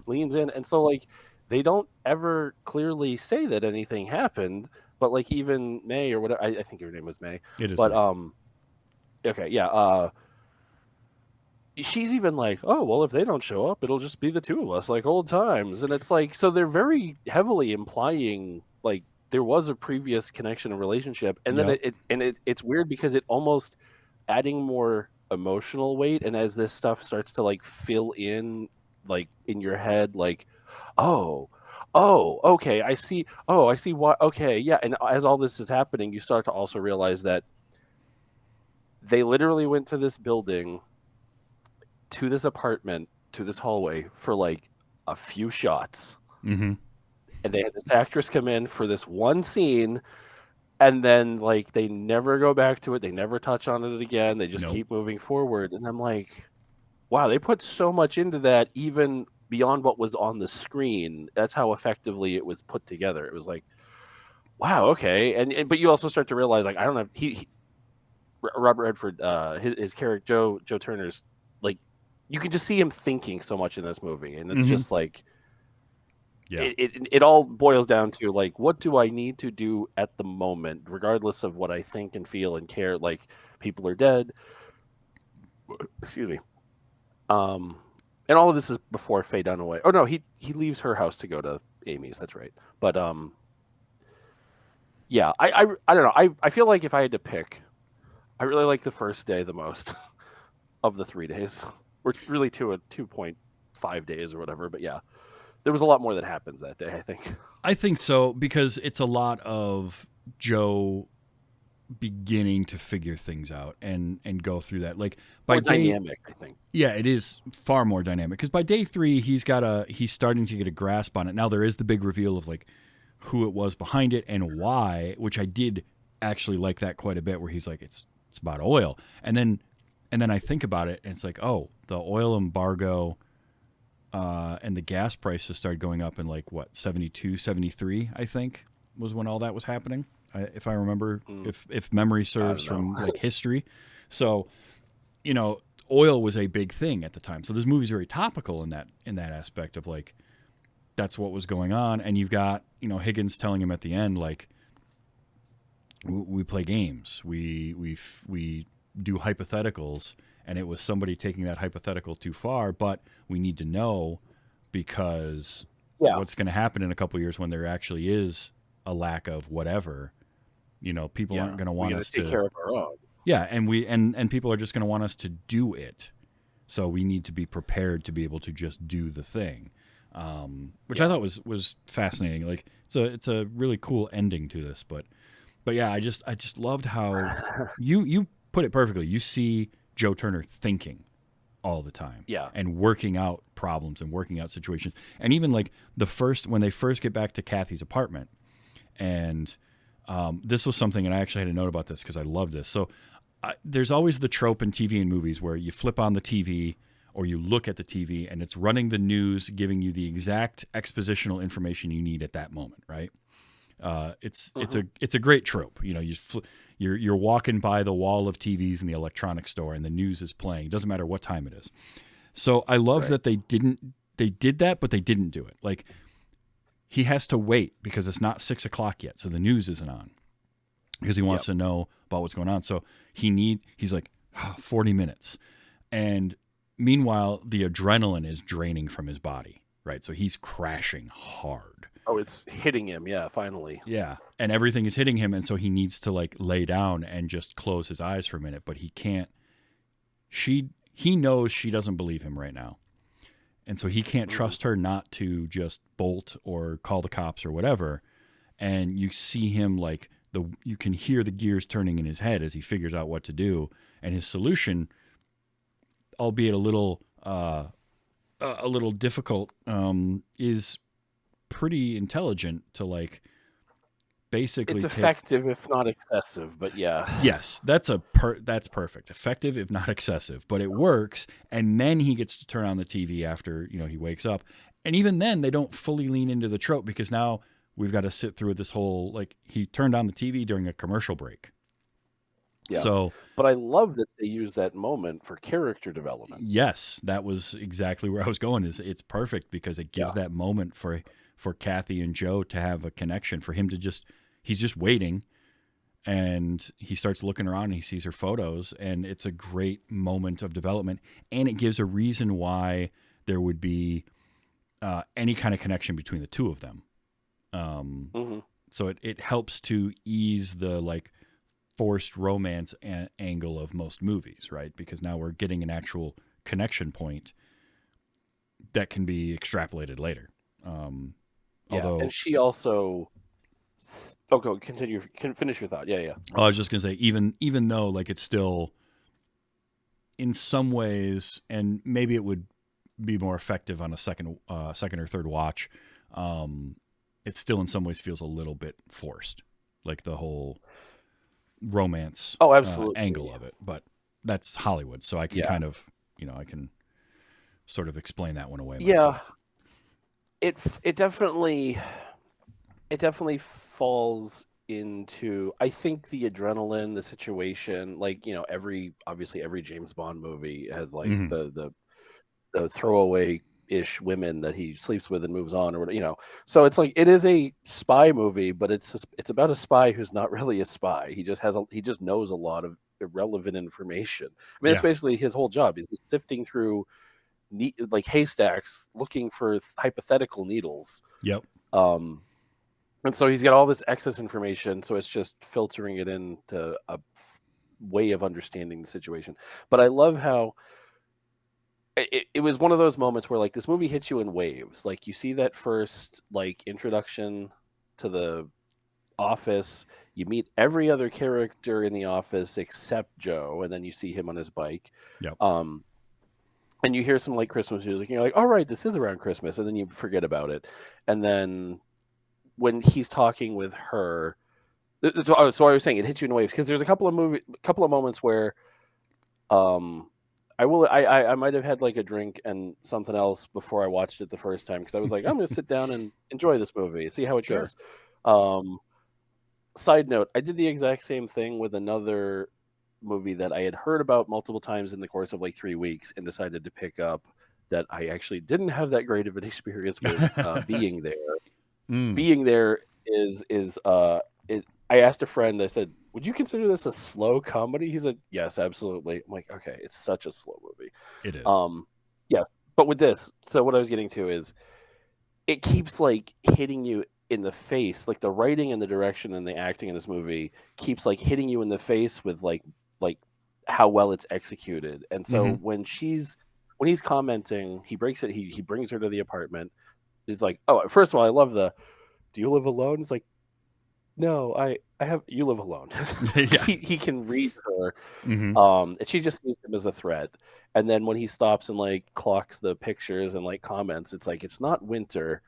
Speaker 6: leans in. And so like, they don't ever clearly say that anything happened, but like even May or whatever, I think her name was May.
Speaker 5: It is.
Speaker 6: But
Speaker 5: May.
Speaker 6: Okay. Yeah. She's even like, oh, well, if they don't show up, it'll just be the two of us like old times. And it's like, so they're very heavily implying like, there was a previous connection and relationship, and then it's weird because it almost adding more emotional weight, and as this stuff starts to like fill in like in your head, like, oh, okay, I see what, okay, yeah, and as all this is happening, you start to also realize that they literally went to this building, to this apartment, to this hallway for like a few shots. And they had this actress come in for this one scene, and then like they never go back to it. They never touch on it again. They just keep moving forward. And I'm like, wow, they put so much into that, even beyond what was on the screen. That's how effectively it was put together. It was like, wow, okay. And but you also start to realize, like, I don't have Robert Redford, his character Joe Turner's like, you can just see him thinking so much in this movie, and it's just like,
Speaker 5: Yeah.
Speaker 6: it all boils down to like, what do I need to do at the moment, regardless of what I think and feel and care. Like, people are dead. Excuse me. And all of this is before Faye Dunaway. Oh no, he leaves her house to go to Amy's. That's right. But yeah, I don't know. I feel like if I had to pick, I really like the first day the most of the 3 days. Or really 2.5 days or whatever. But yeah, there was a lot more that happens that day, I think.
Speaker 5: I think so, because it's a lot of Joe beginning to figure things out and go through that. Like by
Speaker 6: More
Speaker 5: day,
Speaker 6: dynamic, I think.
Speaker 5: yeah, it is far more dynamic, because by day 3 he's starting to get a grasp on it. Now there is the big reveal of like who it was behind it and why, which I did actually like that quite a bit, where he's like, it's about oil, and then I think about it and it's like, oh, the oil embargo and the gas prices started going up in like what, 72, 73, I think was when all that was happening. If I remember, if memory serves from like history. So, you know, oil was a big thing at the time. So this movie's very topical in that aspect of like, that's what was going on. And you've got, you know, Higgins telling him at the end, like, we play games, we do hypotheticals, and it was somebody taking that hypothetical too far, but we need to know, because what's going to happen in a couple of years when there actually is a lack of whatever, you know, people aren't going to want us to
Speaker 6: take care of our own.
Speaker 5: Yeah, and and people are just going to want us to do it. So we need to be prepared to be able to just do the thing, which I thought was fascinating. Like it's a really cool ending to this, but yeah, I just loved how you put it perfectly. You see Joe Turner thinking all the time, and working out problems and working out situations, and even like when they first get back to Kathy's apartment, and this was something, and I actually had a note about this because I love this. So there's always the trope in TV and movies where you flip on the TV or you look at the TV and it's running the news, giving you the exact expositional information you need at that moment, right? It's a great trope. You know, you're walking by the wall of TVs in the electronics store and the news is playing. It doesn't matter what time it is. So I love that they did that, but they didn't do it. Like, he has to wait because it's not 6 o'clock yet, so the news isn't on, because he wants to know about what's going on. So he's like 40 minutes, and meanwhile the adrenaline is draining from his body, right? So he's crashing hard.
Speaker 6: Oh, it's hitting him, finally.
Speaker 5: Yeah, and everything is hitting him, and so he needs to like lay down and just close his eyes for a minute, but he can't. He knows she doesn't believe him right now. And so he can't trust her not to just bolt or call the cops or whatever. And you see him like you can hear the gears turning in his head as he figures out what to do. And his solution, albeit a little difficult, is pretty intelligent to like basically.
Speaker 6: It's effective if not excessive, but yeah.
Speaker 5: Yes, that's perfect. Effective if not excessive, but it works. And then he gets to turn on the TV after, you know, he wakes up. And even then they don't fully lean into the trope, because now we've got to sit through this whole, like, he turned on the TV during a commercial break.
Speaker 6: Yeah.
Speaker 5: So,
Speaker 6: but I love that they use that moment for character development.
Speaker 5: Yes, that was exactly where I was going. It's perfect because it gives that moment for Kathy and Joe to have a connection, for him to he's just waiting, and he starts looking around and he sees her photos, and it's a great moment of development, and it gives a reason why there would be any kind of connection between the two of them. So it helps to ease the like forced romance angle of most movies, right? Because now we're getting an actual connection point that can be extrapolated later. Although,
Speaker 6: and she also. Oh, go continue. Finish your thought. Yeah.
Speaker 5: I was just gonna say, even though like it's still, in some ways, and maybe it would be more effective on a second or third watch, it still in some ways feels a little bit forced, like the whole romance angle of it. But that's Hollywood, so I can kind of, you know, I can sort of explain that one away myself.
Speaker 6: It definitely falls into, I think, the adrenaline, the situation, like, obviously every James Bond movie has like
Speaker 5: Mhm.
Speaker 6: the throwaway ish women that he sleeps with and moves on, or whatever. So it's like, it is a spy movie, but it's about a spy who's not really a spy. He just knows a lot of irrelevant information. I mean, it's
Speaker 5: Yeah.
Speaker 6: basically his whole job. He's just sifting through like haystacks looking for hypothetical needles.
Speaker 5: Yep.
Speaker 6: And so he's got all this excess information, so it's just filtering it into a way of understanding the situation. But I love how it was one of those moments where, like, this movie hits you in waves. Like, you see that first, like, introduction to the office. You meet every other character in the office except Joe, and then you see him on his bike.
Speaker 5: Yep.
Speaker 6: And you hear some, like, Christmas music, and you're like, all right, this is around Christmas, and then you forget about it. And then when he's talking with her, so I was saying it hits you in waves, because there's a couple of moments where I might have had like a drink and something else before I watched it the first time, because I was like, I'm going to sit down and enjoy this movie, see how it
Speaker 5: Sure.
Speaker 6: goes. Side note, I did the exact same thing with another movie that I had heard about multiple times in the course of like 3 weeks, and decided to pick up, that I actually didn't have that great of an experience with. Being there.
Speaker 5: Mm.
Speaker 6: Being there is I asked a friend, I said, would you consider this a slow comedy? He said, yes, absolutely. I'm like, okay, it's such a slow movie.
Speaker 5: It is.
Speaker 6: Yes. But with this, so what I was getting to is, it keeps like hitting you in the face. Like, the writing and the direction and the acting in this movie keeps like hitting you in the face with like how well it's executed. And so when he's commenting, he breaks it. He brings her to the apartment. He's like, oh, first of all, I love do you live alone? It's like, no, I have, you live alone.
Speaker 5: Yeah.
Speaker 6: He can read her.
Speaker 5: Mhm.
Speaker 6: And she just sees him as a threat. And then when he stops and like clocks the pictures and like comments, it's like, it's not winter.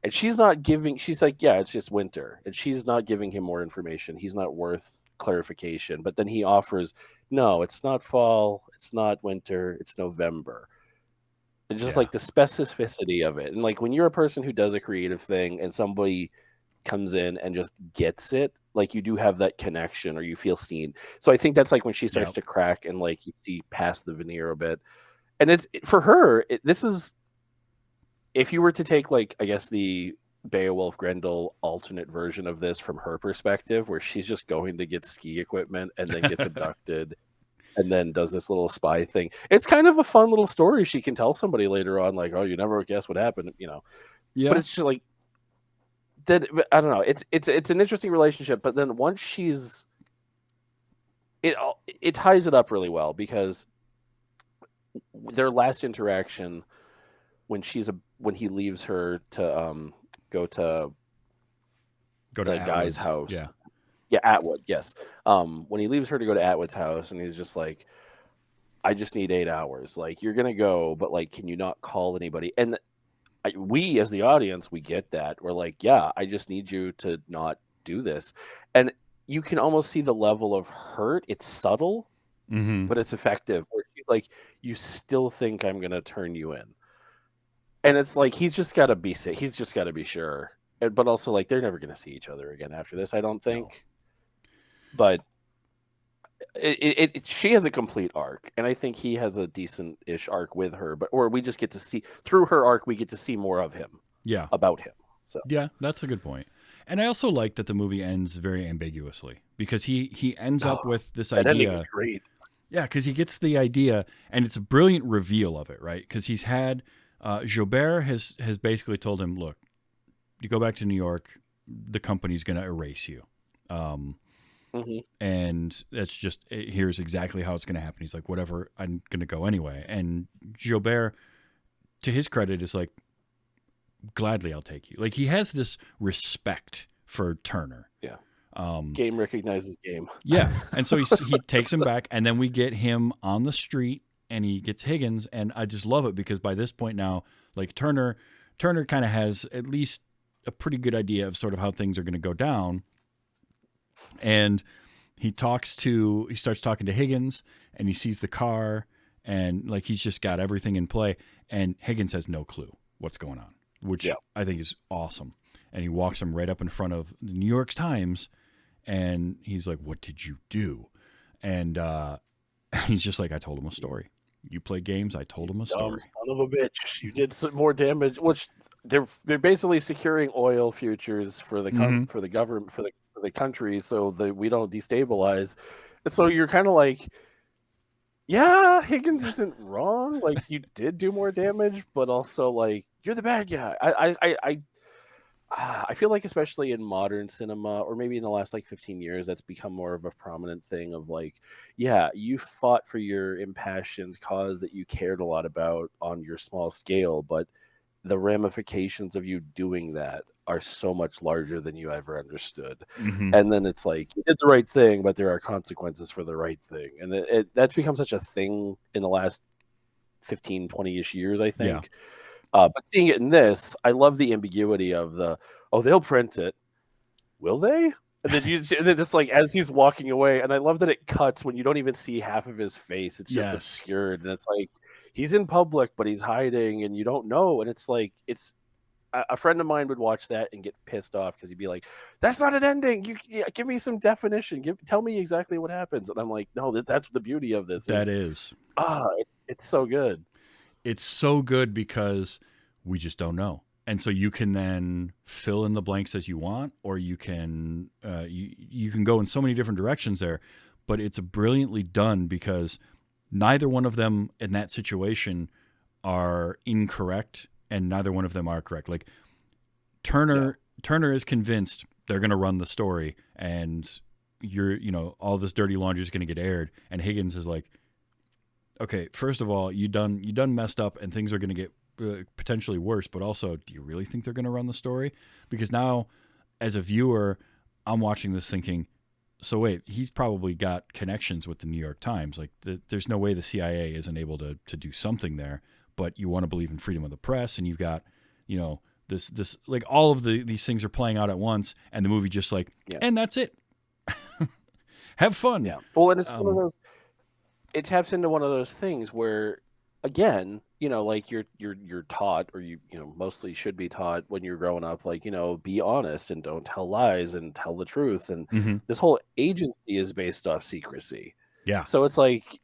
Speaker 6: And she's like, yeah, it's just winter. And she's not giving him more information. He's not worth clarification. But then he offers, no, it's not fall, it's not winter, it's November. And just
Speaker 5: Yeah.
Speaker 6: like the specificity of it. And like, when you're a person who does a creative thing and somebody comes in and just gets it, like, you do have that connection, or you feel seen. So I think that's like when she starts
Speaker 5: Yep.
Speaker 6: to crack and like you see past the veneer a bit. And it's, for her, this is, if you were to take, like, I guess the Beowulf Grendel alternate version of this from her perspective, where she's just going to get ski equipment and then gets abducted and then does this little spy thing. It's kind of a fun little story she can tell somebody later on, like, oh, you never would guess what happened,
Speaker 5: Yeah.
Speaker 6: But it's just like that. I don't know. It's an interesting relationship, but then once it ties it up really well, because their last interaction, when he leaves her to go to
Speaker 5: Go to
Speaker 6: the guy's
Speaker 5: Atwood's.
Speaker 6: house.
Speaker 5: Yeah.
Speaker 6: Atwood, yes. When he leaves her to go to Atwood's house, and he's just like, I just need 8 hours. Like, you're gonna go, but like, can you not call anybody? And we, as the audience, we get that. We're like, yeah, I just need you to not do this. And you can almost see the level of hurt. It's subtle,
Speaker 5: Mhm.
Speaker 6: but it's effective. Where she's like, you still think I'm gonna turn you in? And it's like, he's just got to be sick. He's just got to be sure. But also, like, they're never going to see each other again after this, I don't think. But she has a complete arc, and I think he has a decent-ish arc with her. Or we just get to see, through her arc, we get to see more of him.
Speaker 5: Yeah.
Speaker 6: About him. So
Speaker 5: Yeah, that's a good point. And I also like that the movie ends very ambiguously, because he ends up with this
Speaker 6: that ending
Speaker 5: idea.
Speaker 6: was great.
Speaker 5: Yeah, because he gets the idea, and it's a brilliant reveal of it, right? Because he's had Joubert has basically told him, look, you go back to New York, the company's going to erase you. And that's just, here's exactly how it's going to happen. He's like, whatever, I'm going to go anyway. And Joubert, to his credit, is like, gladly, I'll take you. Like, he has this respect for Turner.
Speaker 6: Yeah. Game recognizes game.
Speaker 5: Yeah. And so he takes him back, and then we get him on the street, and he gets Higgins, and I just love it, because by this point now, like, Turner kind of has at least a pretty good idea of sort of how things are going to go down. And he starts talking to Higgins, and he sees the car, and like, he's just got everything in play, and Higgins has no clue what's going on, which I think is awesome. And he walks him right up in front of the New York Times, And he's like, "What did you do?" And he's just like, "I told him a story. You play games. I told him a story."
Speaker 6: Son of a bitch! You did some more damage. Which they're basically securing oil futures for the for the government for the country, so that we don't destabilize. And so you're kind of like, yeah, Higgins isn't wrong. Like, you did do more damage, but also like you're the bad guy. I feel like, especially in modern cinema, or maybe in the last like 15 years, that's become more of a prominent thing of like, yeah, you fought for your impassioned cause that you cared a lot about on your small scale, but the ramifications of you doing that are so much larger than you ever understood. And then it's like, you did the right thing, but there are consequences for the right thing. And that's become such a thing in the last 15, 20-ish years, I think. But seeing it in this, I love the ambiguity of they'll print it. Will they? And then it's like, as he's walking away, and I love that it cuts when you don't even see half of his face. It's just obscured. And it's like, he's in public, but he's hiding, and you don't know. And it's like, a friend of mine would watch that and get pissed off because he'd be like, "That's not an ending. Give me some definition. Tell me exactly what happens." And I'm like, no, that's the beauty of this. It's so good.
Speaker 5: It's so good because we just don't know. And so you can then fill in the blanks as you want, or you can you can go in so many different directions there. But it's brilliantly done because neither one of them in that situation are incorrect, and neither one of them are correct. Like Turner is convinced they're going to run the story, and all this dirty laundry is going to get aired. And Higgins is like, okay, first of all, you done messed up, and things are going to get potentially worse. But also, do you really think they're going to run the story? Because now, as a viewer, I'm watching this thinking, so wait, he's probably got connections with the New York Times. Like, there's no way the CIA isn't able to do something there. But you want to believe in freedom of the press, and you've got, this like all of these things are playing out at once, and the movie just like, and that's it. Have fun.
Speaker 6: Yeah. Well, and it's one of those. It taps into one of those things where, again, like you're taught, or you mostly should be taught when you're growing up, like, be honest and don't tell lies and tell the truth. And this whole agency is based off secrecy.
Speaker 5: Yeah.
Speaker 6: So it's like,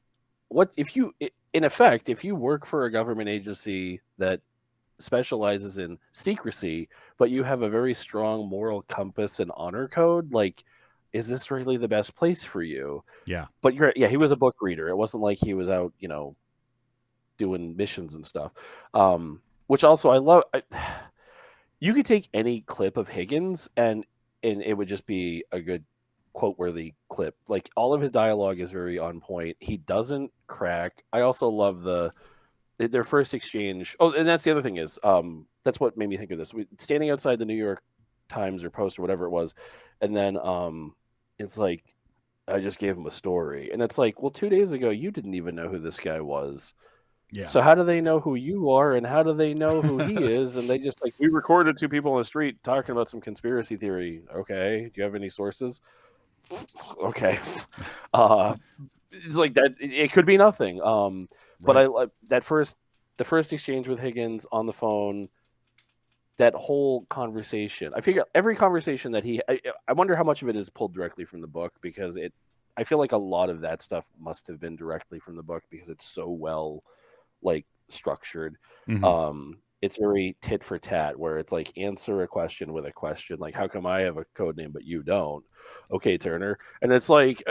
Speaker 6: what if you, in effect, if you work for a government agency that specializes in secrecy, but you have a very strong moral compass and honor code, like, is this really the best place for you?
Speaker 5: Yeah.
Speaker 6: But he was a book reader. It wasn't like he was out, doing missions and stuff. Which also I love. You could take any clip of Higgins and it would just be a good quote-worthy clip. Like, all of his dialogue is very on point. He doesn't crack. I also love their first exchange. Oh, and that's the other thing is, that's what made me think of this. Standing outside the New York Times or Post or whatever it was, and then it's like, I just gave him a story, and it's like, well, 2 days ago you didn't even know who this guy was.
Speaker 5: Yeah.
Speaker 6: So how do they know who you are, and how do they know who he is? And they just like, we recorded two people on the street talking about some conspiracy theory. Okay, do you have any sources? Okay. It's like that. It could be nothing. But I like the first exchange with Higgins on the phone. That whole conversation, I figure every conversation that I wonder how much of it is pulled directly from the book, because I feel like a lot of that stuff must have been directly from the book because it's so well, like, structured. It's very tit for tat, where it's like, answer a question with a question, like, how come I have a code name but you don't? Okay, Turner. And it's like,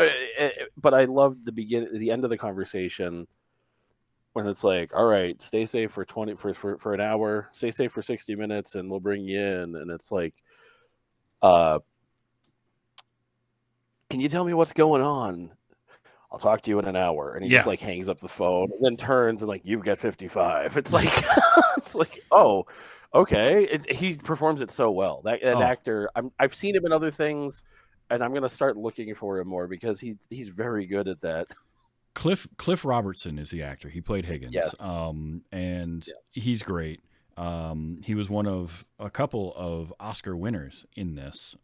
Speaker 6: but I love the end of the conversation, when it's like, all right, stay safe for an hour, stay safe for 60 minutes, and we'll bring you in. And it's like, can you tell me what's going on? I'll talk to you in an hour. And he just like hangs up the phone, and then turns and like, you've got 55. It's like, it's like, oh, okay. He performs it so well. That actor, I've seen him in other things, and I'm gonna start looking for him more because he's very good at that.
Speaker 5: Cliff Robertson is the actor. He played Higgins.
Speaker 6: Yes.
Speaker 5: And he's great. He was one of a couple of Oscar winners in this.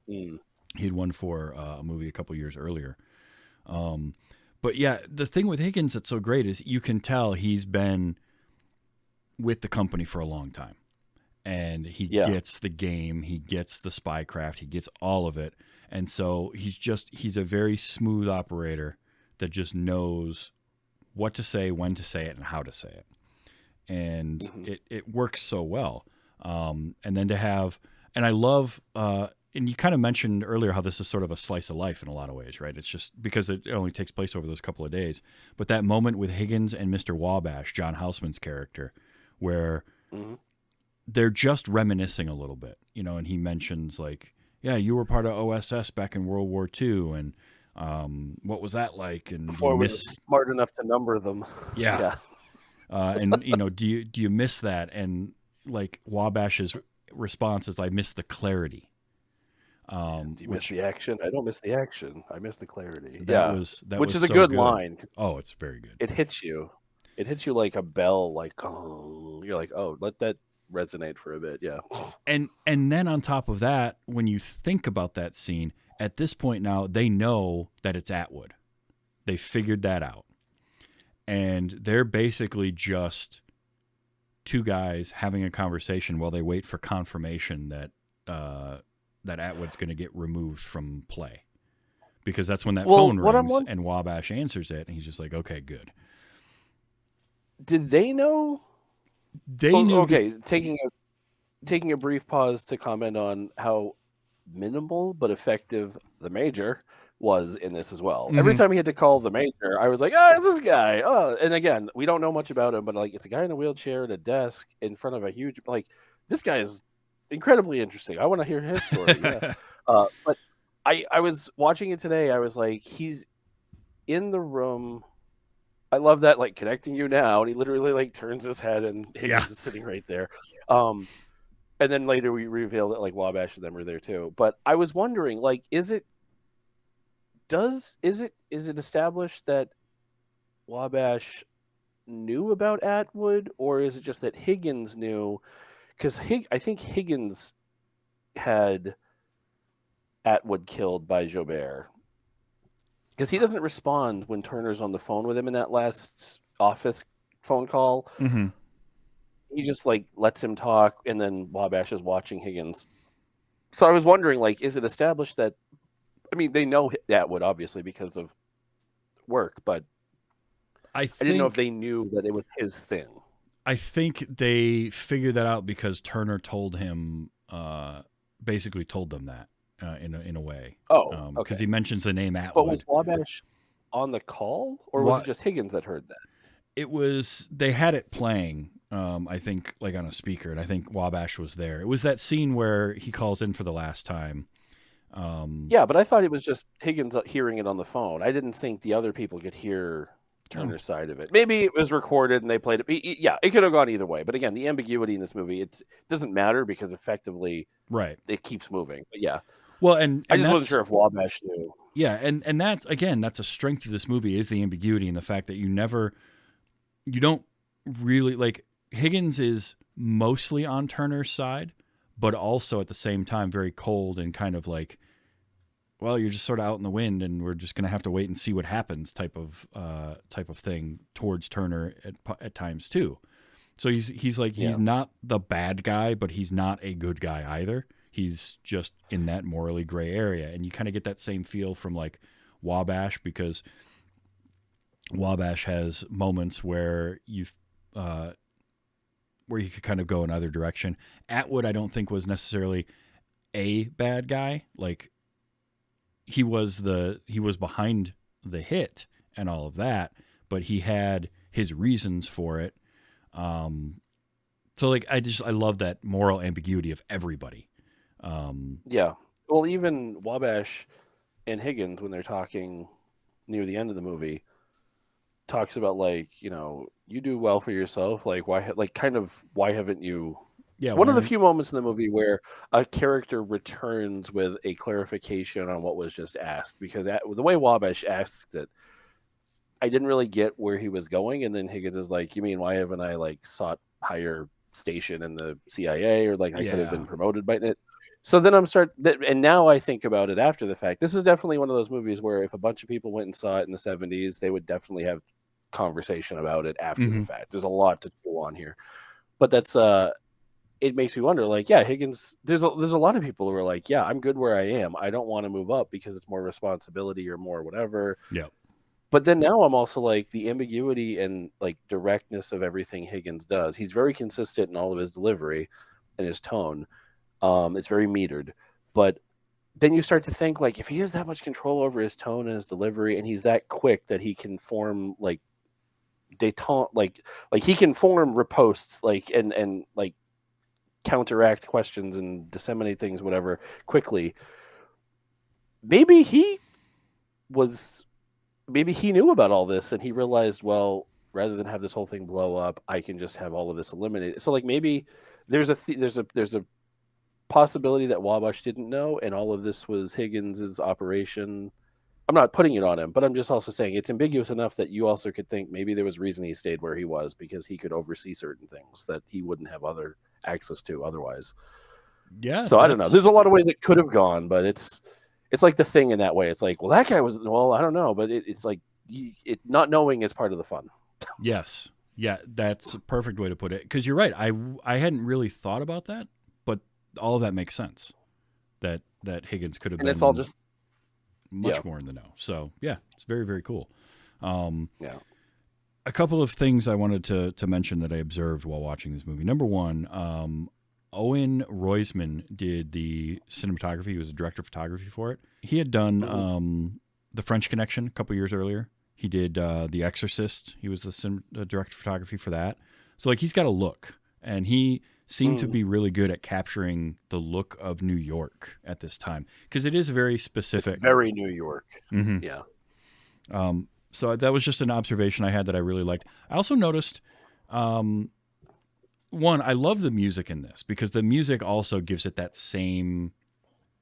Speaker 5: He had won for a movie a couple years earlier. But yeah, the thing with Higgins that's so great is you can tell he's been with the company for a long time. and he
Speaker 6: Yeah.
Speaker 5: gets the game, he gets the spycraft, he gets all of it. And so he's a very smooth operator that just knows what to say, when to say it, and how to say it. And it works so well. And then to have, and I love, and you kind of mentioned earlier how this is sort of a slice of life in a lot of ways, right? It's just because it only takes place over those couple of days. But that moment with Higgins and Mr. Wabash, John Houseman's character, where they're just reminiscing a little bit, and he mentions like, yeah, you were part of OSS back in World War II, and what was that like? And
Speaker 6: Before we were smart enough to number them.
Speaker 5: Yeah. And do you miss that? And like Wabash's response is, I miss the clarity.
Speaker 6: Do you miss the action? I don't miss the action. I miss the clarity.
Speaker 5: Which
Speaker 6: is
Speaker 5: a
Speaker 6: a good line.
Speaker 5: Oh, it's very good.
Speaker 6: It hits you. It hits you like a bell. Like, oh, you're like, oh, let that resonate for a bit. Yeah.
Speaker 5: And then on top of that, when you think about that scene, at this point now, they know that it's Atwood. They figured that out. And they're basically just two guys having a conversation while they wait for confirmation that that Atwood's going to get removed from play. Because that's when that phone rings and Wabash answers it, and he's just like, okay, good.
Speaker 6: Did they know?
Speaker 5: They knew.
Speaker 6: Okay, taking a brief pause to comment on how minimal but effective the Major was in this as well. Every time he had to call the Major, I was like, oh, it's this guy. Oh, and again, we don't know much about him, but like, it's a guy in a wheelchair at a desk in front of a huge, like, this guy is incredibly interesting. I want to hear his story. Yeah. But I was watching it today. I was like, he's in the room. I love that, like, connecting you now. And he literally like turns his head and Higgins is sitting right there. And then later we reveal that like Wabash and them are there too. But I was wondering, like, is it established that Wabash knew about Atwood, or is it just that Higgins knew? Because I think Higgins had Atwood killed by Jobert. Because he doesn't respond when Turner's on the phone with him in that last office phone call.
Speaker 5: Mm-hmm.
Speaker 6: He just like lets him talk, and then Wabash is watching Higgins. So I was wondering, like, is it established that? I mean, they know Atwood obviously because of work, but I didn't know if they knew that it was his thing.
Speaker 5: I think they figured that out because Turner told him, basically told them that in a way.
Speaker 6: Oh, okay.
Speaker 5: Because he mentions the name Atwood.
Speaker 6: But was Wabash on the call, or was it just Higgins that heard that?
Speaker 5: It was, they had it playing, I think, like on a speaker, and I think Wabash was there. It was that scene where he calls in for the last time.
Speaker 6: Yeah, but I thought it was just Higgins hearing it on the phone. I didn't think the other people could hear Turner's side of it. Maybe it was recorded and they played it. Yeah, it could have gone either way. But again, the ambiguity in this movie, it doesn't matter because effectively it keeps moving. But yeah.
Speaker 5: Well, and
Speaker 6: I just wasn't sure if Wabash knew.
Speaker 5: Yeah, and that's, again, that's a strength of this movie, is the ambiguity and the fact that you don't really, like, Higgins is mostly on Turner's side, but also at the same time very cold and kind of like, well, you're just sort of out in the wind and we're just going to have to wait and see what happens type of thing towards Turner at times too. So he's like, he's not the bad guy, but he's not a good guy either. He's just in that morally gray area. And you kind of get that same feel from like Wabash, because Wabash has moments where you could kind of go in either direction. Atwood, I don't think, was necessarily a bad guy. Like, he was behind the hit and all of that, but he had his reasons for it. So like, I love that moral ambiguity of everybody.
Speaker 6: Yeah. Well, even Wabash and Higgins, when they're talking near the end of the movie, talks about, like, you know, you do well for yourself. Like, why haven't you? Yeah. One of the few moments in the movie where a character returns with a clarification on what was just asked, because the way Wabash asked it, I didn't really get where he was going. And then Higgins is like, you mean, why haven't I like sought higher station in the CIA, or like I could have been promoted by it? So then and now I think about it after the fact. This is definitely one of those movies where if a bunch of people went and saw it in the 70s, they would definitely have conversation about it after the fact. There's a lot to go on here, but that's it makes me wonder, like, yeah, Higgins. There's a lot of people who are like, yeah, I'm good where I am. I don't want to move up because it's more responsibility or more whatever.
Speaker 5: Yeah.
Speaker 6: But then now I'm also like the ambiguity and like directness of everything Higgins does. He's very consistent in all of his delivery and his tone. It's very metered. But then you start to think, like, if he has that much control over his tone and his delivery, and he's that quick that he can form like detente, like he can form ripostes, like and like counteract questions and disseminate things, whatever, quickly. Maybe he knew about all this and he realized, well, rather than have this whole thing blow up, I can just have all of this eliminated. So like maybe there's a possibility that Wabash didn't know, and all of this was Higgins's operation. I'm not putting it on him, but I'm just also saying it's ambiguous enough that you also could think maybe there was reason he stayed where he was because he could oversee certain things that he wouldn't have other access to otherwise.
Speaker 5: Yeah.
Speaker 6: So I don't know. There's a lot of ways it could have gone, but it's like the Thing in that way. It's like, well, that guy was, well, I don't know, but it's like not knowing is part of the fun.
Speaker 5: Yes. Yeah, that's a perfect way to put it. Because you're right. I hadn't really thought about that, but all of that makes sense. That Higgins could have been.
Speaker 6: And it's all just
Speaker 5: much more in the know. So yeah, it's very, very cool.
Speaker 6: Yeah.
Speaker 5: A couple of things I wanted to mention that I observed while watching this movie. Number one, Owen Roisman did the cinematography. He was a director of photography for it. He had done The French Connection a couple years earlier. He did The Exorcist. He was the director of photography for that. So like he's got a look, and he seemed to be really good at capturing the look of New York at this time because it is very specific.
Speaker 6: It's very New York.
Speaker 5: Mm-hmm.
Speaker 6: Yeah.
Speaker 5: So that was just an observation I had that I really liked. I also noticed, one, I love the music in this because the music also gives it that same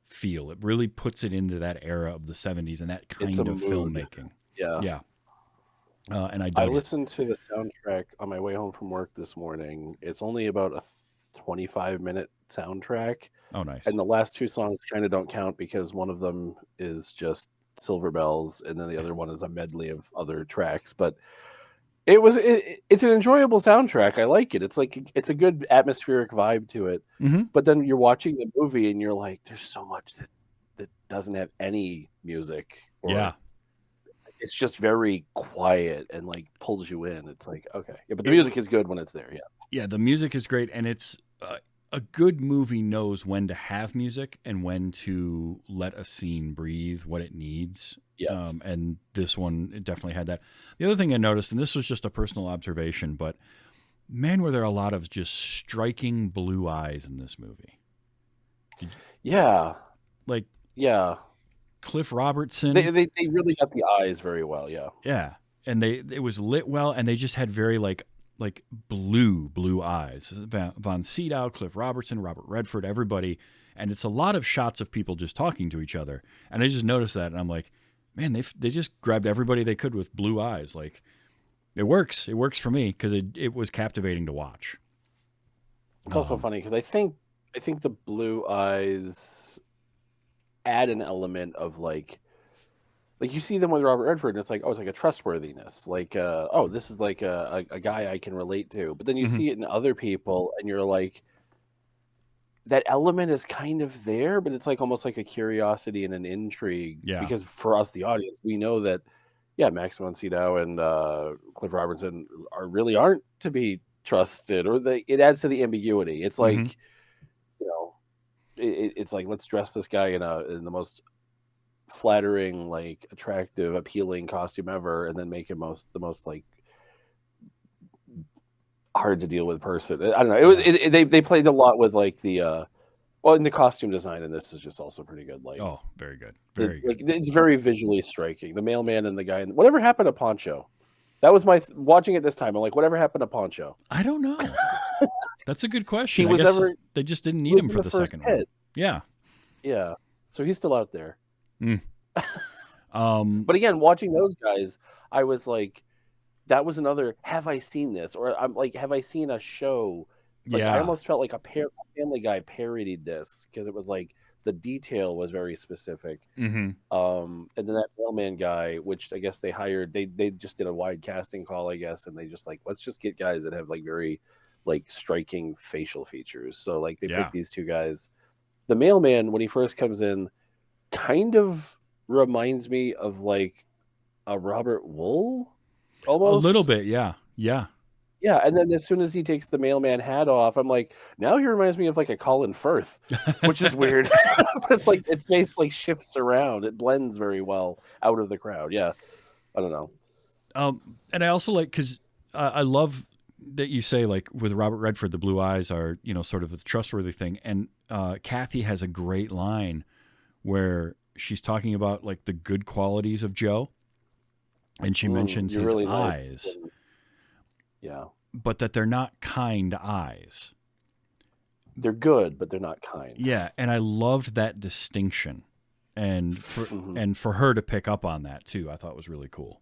Speaker 5: feel. It really puts it into that era of the 70s and that kind of filmmaking.
Speaker 6: Yeah.
Speaker 5: Yeah. And I
Speaker 6: listened to the soundtrack on my way home from work this morning. It's only about a 25-minute soundtrack.
Speaker 5: Oh, nice.
Speaker 6: And the last two songs kind of don't count because one of them is just Silver Bells, and then the other one is a medley of other tracks. But it's an enjoyable soundtrack. I like it. It's like it's a good atmospheric vibe to it.
Speaker 5: Mm-hmm.
Speaker 6: But then you're watching the movie and you're like, there's so much that doesn't have any music.
Speaker 5: Yeah.
Speaker 6: It's just very quiet and like pulls you in. It's like, okay. Yeah, but the music is good when it's there. Yeah.
Speaker 5: Yeah, the music is great, and it's a good movie knows when to have music and when to let a scene breathe what it needs.
Speaker 6: Yes.
Speaker 5: And this one, it definitely had that. The other thing I noticed, and this was just a personal observation, but man, were there a lot of just striking blue eyes in this movie.
Speaker 6: Yeah.
Speaker 5: Like,
Speaker 6: yeah.
Speaker 5: Cliff Robertson.
Speaker 6: They really got the eyes very well, yeah.
Speaker 5: Yeah. And it was lit well, and they just had very like blue eyes. Von Sydow, Cliff Robertson, Robert Redford, everybody. And it's a lot of shots of people just talking to each other. And I just noticed that, and I'm like, man, they just grabbed everybody they could with blue eyes. Like, it works. It works for me because it was captivating to watch.
Speaker 6: It's also funny because I think the blue eyes add an element of like you see them with Robert Redford, and it's like, oh, it's like a trustworthiness. Like, oh, this is like a guy I can relate to. But then you see it in other people, and you're like, that element is kind of there, but it's like almost like a curiosity and an intrigue.
Speaker 5: Yeah.
Speaker 6: Because for us, the audience, we know that, yeah, Max von Sydow and Cliff Robertson really aren't to be trusted, or it adds to the ambiguity. It's like, it's like, let's dress this guy in the most flattering, like attractive, appealing costume ever, and then make him the most like hard to deal with person. I don't know. They played a lot with like the and the costume design in this is just also pretty good. Like,
Speaker 5: oh, very good, very good.
Speaker 6: Like, it's very visually striking. The mailman and the guy. Whatever happened to Poncho? That was my watching it this time. I'm like, whatever happened to Poncho?
Speaker 5: I don't know. That's a good question.
Speaker 6: He was never.
Speaker 5: They just didn't need him for the second one.
Speaker 6: Yeah. Yeah. So he's still out there.
Speaker 5: Mm.
Speaker 6: But again, watching those guys, I was like, that was another, have I seen this? Or I'm like, have I seen a show? Like,
Speaker 5: yeah.
Speaker 6: I almost felt like a Family Guy parodied this because it was like the detail was very specific.
Speaker 5: Mm-hmm.
Speaker 6: And then that mailman guy, which I guess they hired, they just did a wide casting call, I guess, and they just like, let's just get guys that have like very like striking facial features. So like they
Speaker 5: Yeah.
Speaker 6: pick these two guys. The mailman, when he first comes in, kind of reminds me of like a Robert Wool, almost
Speaker 5: A little bit, yeah. Yeah.
Speaker 6: Yeah, and then as soon as he takes the mailman hat off, I'm like, now he reminds me of like a Colin Firth, which is weird. It's like his face like shifts around. It blends very well out of the crowd. Yeah, I don't know.
Speaker 5: And I also like, because I love that you say, like, with Robert Redford, the blue eyes are, sort of a trustworthy thing. And Kathy has a great line where she's talking about like the good qualities of Joe, and she mentions his
Speaker 6: really
Speaker 5: eyes.
Speaker 6: Yeah.
Speaker 5: But that they're not kind eyes.
Speaker 6: They're good, but they're not kind.
Speaker 5: Yeah, and I loved that distinction. And for her to pick up on that too, I thought was really cool.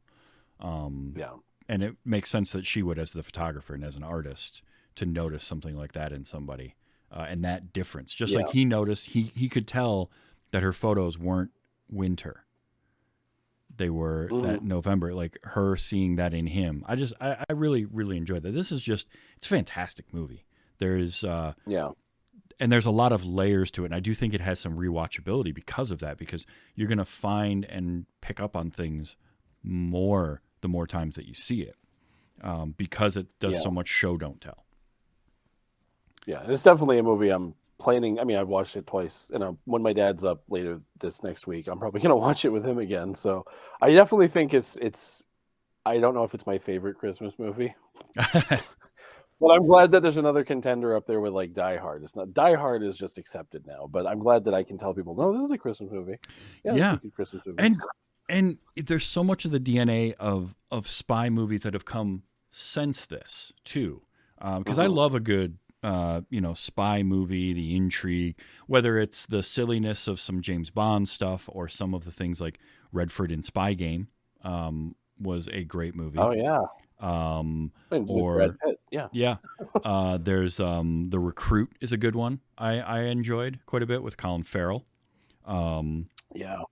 Speaker 6: Yeah.
Speaker 5: And it makes sense that she would, as the photographer and as an artist, to notice something like that in somebody, and that difference. Just like he noticed, he could tell that her photos weren't winter. They were that November, like her seeing that in him. I really, really enjoyed that. This is it's a fantastic movie. There's, and there's a lot of layers to it. And I do think it has some rewatchability because of that, because you're going to find and pick up on things more the more times that you see it, because it does so much show, don't tell.
Speaker 6: Yeah, it's definitely a movie I'm planning. I mean, I've watched it twice, and when my dad's up later this next week, I'm probably gonna watch it with him again. So I definitely think it's. I don't know if it's my favorite Christmas movie, but I'm glad that there's another contender up there with like Die Hard. It's not Die Hard is just accepted now, but I'm glad that I can tell people, no, this is a Christmas movie. Yeah, it's a good Christmas movie.
Speaker 5: And there's so much of the DNA of spy movies that have come since this too, because I love a good. Spy movie, the intrigue, whether it's the silliness of some James Bond stuff or some of the things like Redford in Spy Game, was a great movie.
Speaker 6: Oh yeah.
Speaker 5: Or
Speaker 6: Brad Pitt. Yeah.
Speaker 5: There's The Recruit is a good one. I enjoyed quite a bit with Colin Farrell.
Speaker 6: Yeah.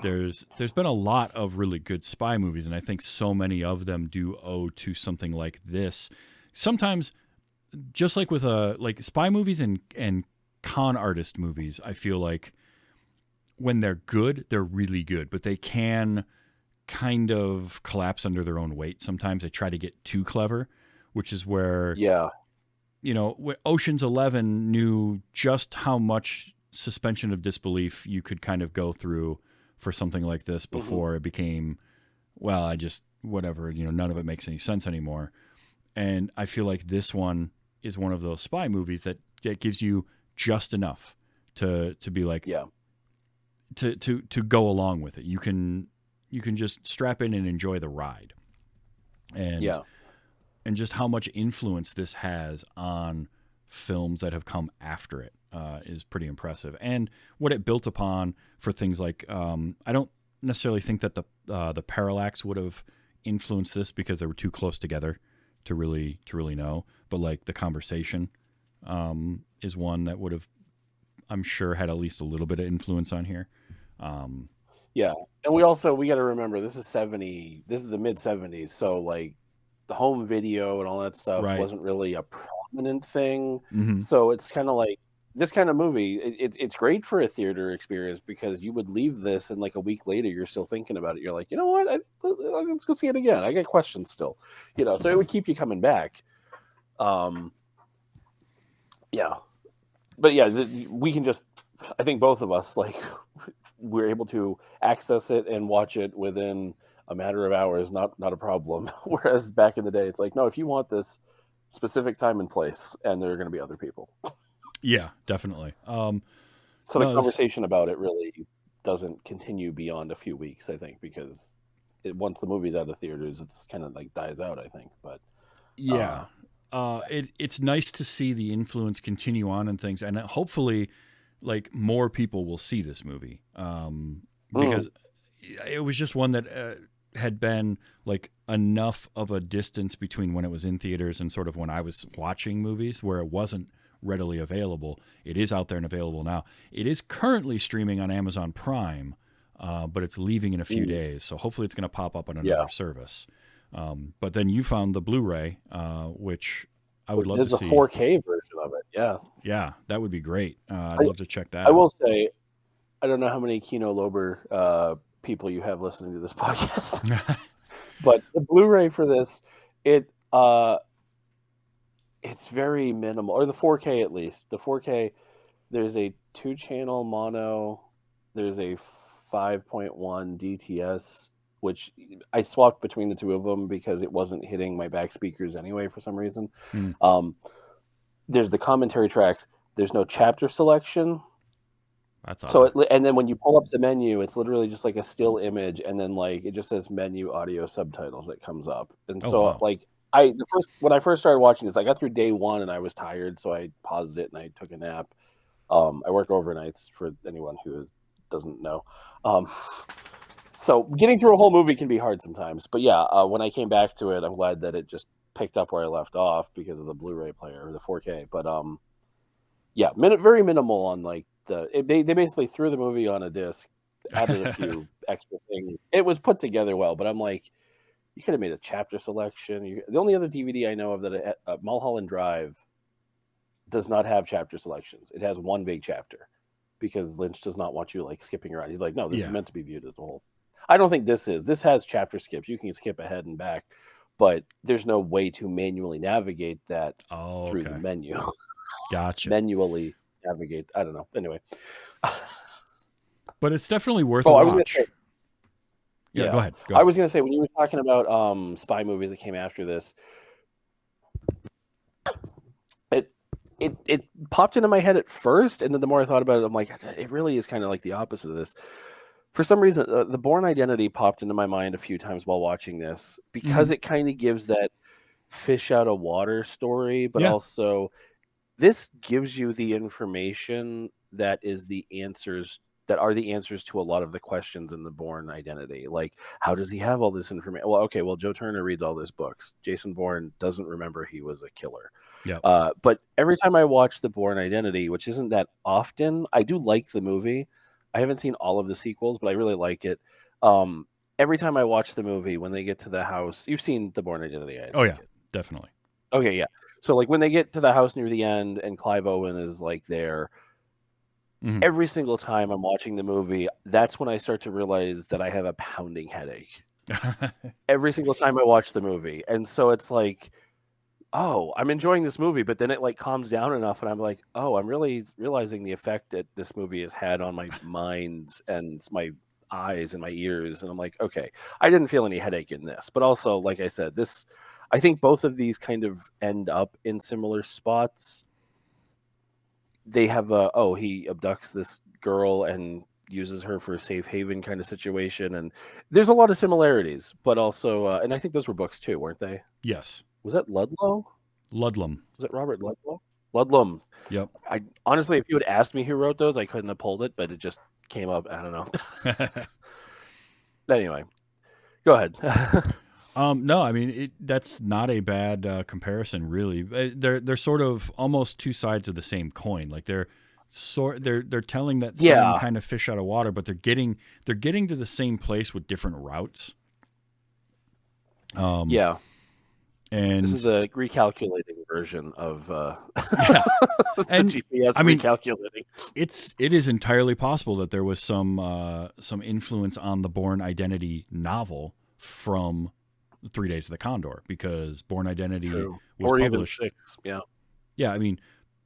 Speaker 5: There's been a lot of really good spy movies, and I think so many of them do owe to something like this. Sometimes, just like with like spy movies and con artist movies, I feel like when they're good, they're really good, but they can kind of collapse under their own weight. Sometimes they try to get too clever, which is where, Ocean's 11 knew just how much suspension of disbelief you could kind of go through for something like this before it became, well, whatever, none of it makes any sense anymore. And I feel like this one is one of those spy movies that gives you just enough to be like, to go along with it. You can just strap in and enjoy the ride. And just how much influence this has on films that have come after it is pretty impressive. And what it built upon for things like, I don't necessarily think that the Parallax would have influenced this because they were too close together to really know, but like The Conversation is one that would have, I'm sure, had at least a little bit of influence on here.
Speaker 6: And we got to remember this is the mid 70s, so like the home video and all that stuff wasn't really a prominent thing. So it's kind of like this kind of movie, it's great for a theater experience because you would leave this and like a week later you're still thinking about it. You're like, you know what, let's go see it again. I got questions still, so it would keep you coming back. But we can just, I think both of us, like, we're able to access it and watch it within a matter of hours, not a problem. Whereas back in the day, it's like, no, if you want this specific time and place, and there are going to be other people.
Speaker 5: Yeah, definitely.
Speaker 6: So the conversation about it really doesn't continue beyond a few weeks, I think, because once the movie's out of theaters, it's kind of like dies out, I think. But
Speaker 5: it's nice to see the influence continue on and things, and hopefully, like, more people will see this movie because it was just one that had been like enough of a distance between when it was in theaters and sort of when I was watching movies where it wasn't readily available. It is out there and available now. It is currently streaming on Amazon Prime, but it's leaving in a few days. So hopefully it's going to pop up on another service. But then you found the Blu-ray, which I would love
Speaker 6: There's
Speaker 5: to
Speaker 6: a
Speaker 5: see.
Speaker 6: 4K version of it. Yeah.
Speaker 5: Yeah, that would be great. I'd love to check that
Speaker 6: I
Speaker 5: out.
Speaker 6: will say, I don't know how many Kino Lober people you have listening to this podcast, but the Blu-ray for this, it it's very minimal, or the 4K at least. The 4K, there's a 2-channel mono, there's a 5.1 DTS, which I swapped between the two of them because it wasn't hitting my back speakers anyway for some reason. There's the commentary tracks. There's no chapter selection.
Speaker 5: That's
Speaker 6: So
Speaker 5: awesome.
Speaker 6: and then when you pull up the menu, it's literally just like a still image, and then like it just says menu audio subtitles that comes up. And
Speaker 5: Oh,
Speaker 6: so
Speaker 5: wow.
Speaker 6: like when I first started watching this, I got through day 1 and I was tired, so I paused it and I took a nap. I work overnights for anyone who doesn't know. So getting through a whole movie can be hard sometimes. But yeah, when I came back to it, I'm glad that it just picked up where I left off because of the Blu-ray player, the 4K. But yeah, very minimal on like they basically threw the movie on a disc, added a few extra things. It was put together well, but I'm like, you could have made a chapter selection. The only other DVD I know of that Mulholland Drive does not have chapter selections. It has one big chapter because Lynch does not want you like skipping around. He's like, no, this is meant to be viewed as a whole. I don't think this is. This has chapter skips. You can skip ahead and back, but there's no way to manually navigate that through the menu.
Speaker 5: Gotcha.
Speaker 6: Manually navigate. I don't know. Anyway.
Speaker 5: But it's definitely worth a watch. Yeah, go ahead.
Speaker 6: I was going to say, when you were talking about spy movies that came after this, it popped into my head at first, and then the more I thought about it, I'm like, it really is kind of like the opposite of this. For some reason, the Bourne Identity popped into my mind a few times while watching this because it kind of gives that fish out of water story, but also this gives you the information that is the answers that are the answers to a lot of the questions in the Bourne Identity. Like, how does he have all this information? Well, okay, Joe Turner reads all his books. Jason Bourne doesn't remember he was a killer.
Speaker 5: Yeah.
Speaker 6: But every time I watch the Bourne Identity, which isn't that often, I do like the movie. I haven't seen all of the sequels, but I really like it. Every time I watch the movie, when they get to the house, you've seen the Bourne Identity.
Speaker 5: Oh yeah, definitely.
Speaker 6: Okay, yeah. So like when they get to the house near the end and Clive Owen is like there, every single time I'm watching the movie, that's when I start to realize that I have a pounding headache. Every single time I watch the movie. And so it's like, oh, I'm enjoying this movie, but then it like calms down enough and I'm like, oh, I'm really realizing the effect that this movie has had on my mind and my eyes and my ears. And I'm like, okay, I didn't feel any headache in this. But also, like I said, I think both of these kind of end up in similar spots. They have he abducts this girl and uses her for a safe haven kind of situation. And there's a lot of similarities, but also, and I think those were books too, weren't they?
Speaker 5: Yes.
Speaker 6: Was that Ludlow?
Speaker 5: Ludlum.
Speaker 6: Was it Robert Ludlow? Ludlum.
Speaker 5: Yep.
Speaker 6: I honestly, if you had asked me who wrote those, I couldn't have pulled it, but it just came up. I don't know. Anyway, go ahead.
Speaker 5: No, I mean that's not a bad comparison, really. They're sort of almost two sides of the same coin. Like they're telling that same kind of fish out of water, but they're getting to the same place with different routes. And
Speaker 6: this is a recalculating version of
Speaker 5: and
Speaker 6: GPS recalculating.
Speaker 5: It is entirely possible that there was some influence on the Bourne Identity novel from 3 Days of the Condor, because Bourne Identity was published.
Speaker 6: Even 6, yeah.
Speaker 5: Yeah, I mean,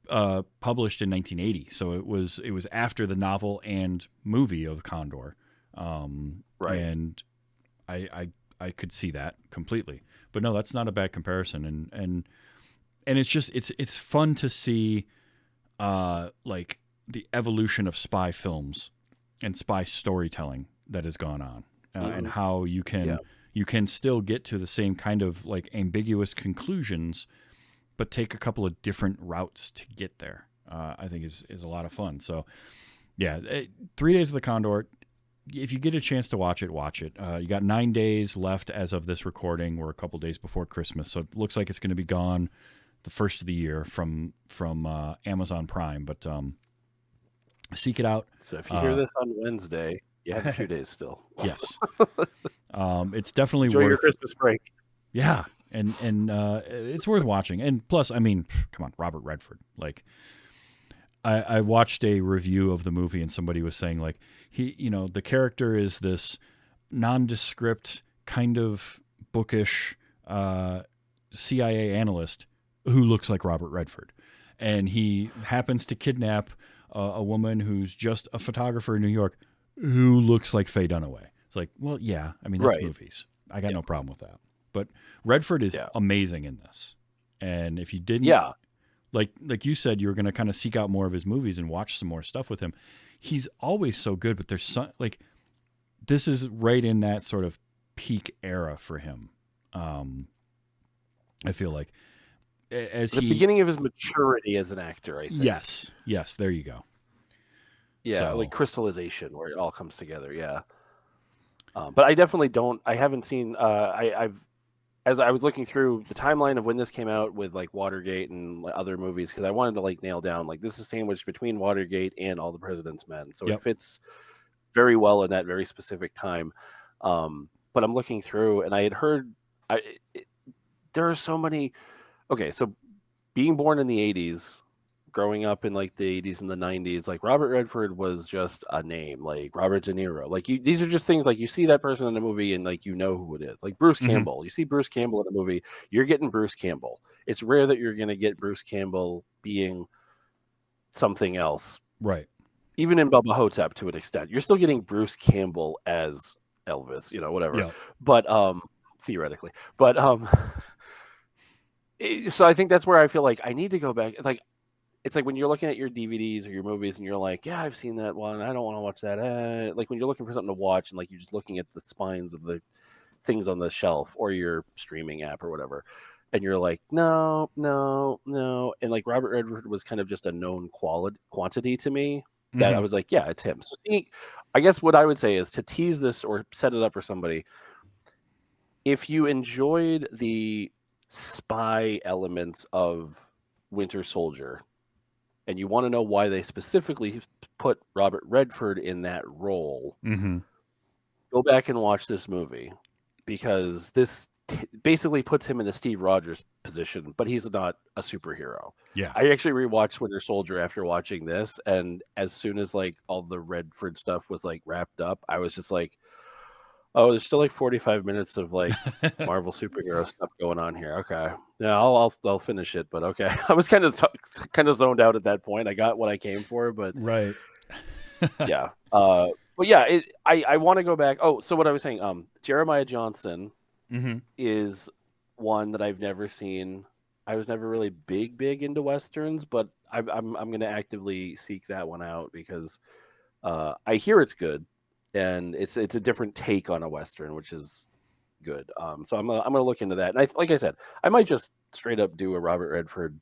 Speaker 5: published in 1980, so it was after the novel and movie of Condor,
Speaker 6: right?
Speaker 5: And I could see that completely, but no, that's not a bad comparison, and it's just it's fun to see, like the evolution of spy films and spy storytelling that has gone on, and how you can. You can still get to the same kind of like ambiguous conclusions, but take a couple of different routes to get there. I think is a lot of fun. So, yeah, 3 Days of the Condor. If you get a chance to watch it, watch it. You got 9 days left as of this recording. We're a couple days before Christmas, so it looks like it's going to be gone the first of the year from Amazon Prime. But seek it out.
Speaker 6: So if you hear this on Wednesday, you have a few days still.
Speaker 5: Yes. It's definitely
Speaker 6: Enjoy
Speaker 5: worth
Speaker 6: your Christmas break.
Speaker 5: Yeah. and it's worth watching. And plus, I mean, come on, Robert Redford. Like, I watched a review of the movie, and somebody was saying like the character is this nondescript kind of bookish CIA analyst who looks like Robert Redford, and he happens to kidnap a woman who's just a photographer in New York who looks like Faye Dunaway. It's like, well, yeah, I mean, that's movies. I got no problem with that. But Redford is amazing in this. And if you didn't, like you said, you were going to kind of seek out more of his movies and watch some more stuff with him. He's always so good, but there's some, like, this is right in that sort of peak era for him. I feel like as
Speaker 6: the beginning of his maturity as an actor, I think.
Speaker 5: Yes, there you go.
Speaker 6: Yeah,
Speaker 5: So,
Speaker 6: like crystallization, where it all comes together. Yeah, but I definitely don't. I haven't seen. I've as I was looking through the timeline of when this came out with like Watergate and other movies, because I wanted to like nail down like this is sandwiched between Watergate and All the President's Men, so it fits very well in that very specific time. But I'm looking through, and I had heard there are so many. Okay, so being born in the 80s, growing up in like the 80s and the 90s, like Robert Redford was just a name, like Robert De Niro. Like these are just things like you see that person in a movie and like you know who it is. Like Bruce Campbell. You see Bruce Campbell in a movie, you're getting Bruce Campbell. It's rare that you're going to get Bruce Campbell being something else.
Speaker 5: Right.
Speaker 6: Even in Bubba Hotep to an extent. You're still getting Bruce Campbell as Elvis, whatever. Yeah. But theoretically. But so I think that's where I feel like I need to go back. Like, it's like when you're looking at your DVDs or your movies and you're like, yeah, I've seen that one. I don't want to watch that. Like when you're looking for something to watch and like you're just looking at the spines of the things on the shelf or your streaming app or whatever. And you're like, no. And like Robert Redford was kind of just a known quantity to me that I was like, yeah, it's him. So I guess what I would say is to tease this or set it up for somebody. If you enjoyed the spy elements of Winter Soldier and you want to know why they specifically put Robert Redford in that role, go back and watch this movie, because this basically puts him in the Steve Rogers position, but he's not a superhero.
Speaker 5: Yeah.
Speaker 6: I actually rewatched Winter Soldier after watching this, and as soon as like all the Redford stuff was like wrapped up, I was just like, oh, there's still like 45 minutes of like Marvel superhero stuff going on here. Okay, yeah, I'll finish it, but okay. I was kind of zoned out at that point. I got what I came for, but
Speaker 5: right,
Speaker 6: yeah. But yeah, I want to go back. Oh, so what I was saying, Jeremiah Johnson is one that I've never seen. I was never really big into Westerns, but I'm going to actively seek that one out because I hear it's good. And it's a different take on a Western, which is good. So I'm gonna look into that. And like I said, I might just straight up do a Robert Redford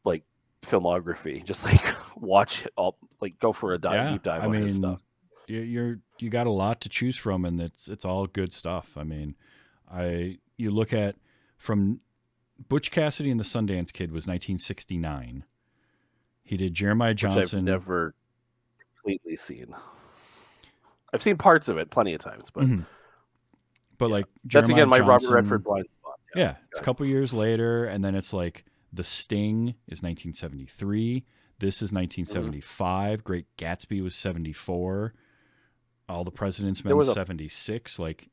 Speaker 6: like filmography, just like watch all, like go for a deep dive on his stuff.
Speaker 5: You got a lot to choose from, and it's all good stuff. I mean, you look at from Butch Cassidy and the Sundance Kid was 1969. He did Jeremiah Johnson.
Speaker 6: Which I've never completely seen. I've seen parts of it plenty of times, but
Speaker 5: like
Speaker 6: that's
Speaker 5: Jeremiah
Speaker 6: again my
Speaker 5: Johnson,
Speaker 6: Robert Redford blind spot.
Speaker 5: Yeah, it's a couple years later, and then it's like The Sting is 1973. This is 1975. Great Gatsby was 74. All the President's Men was 76. Like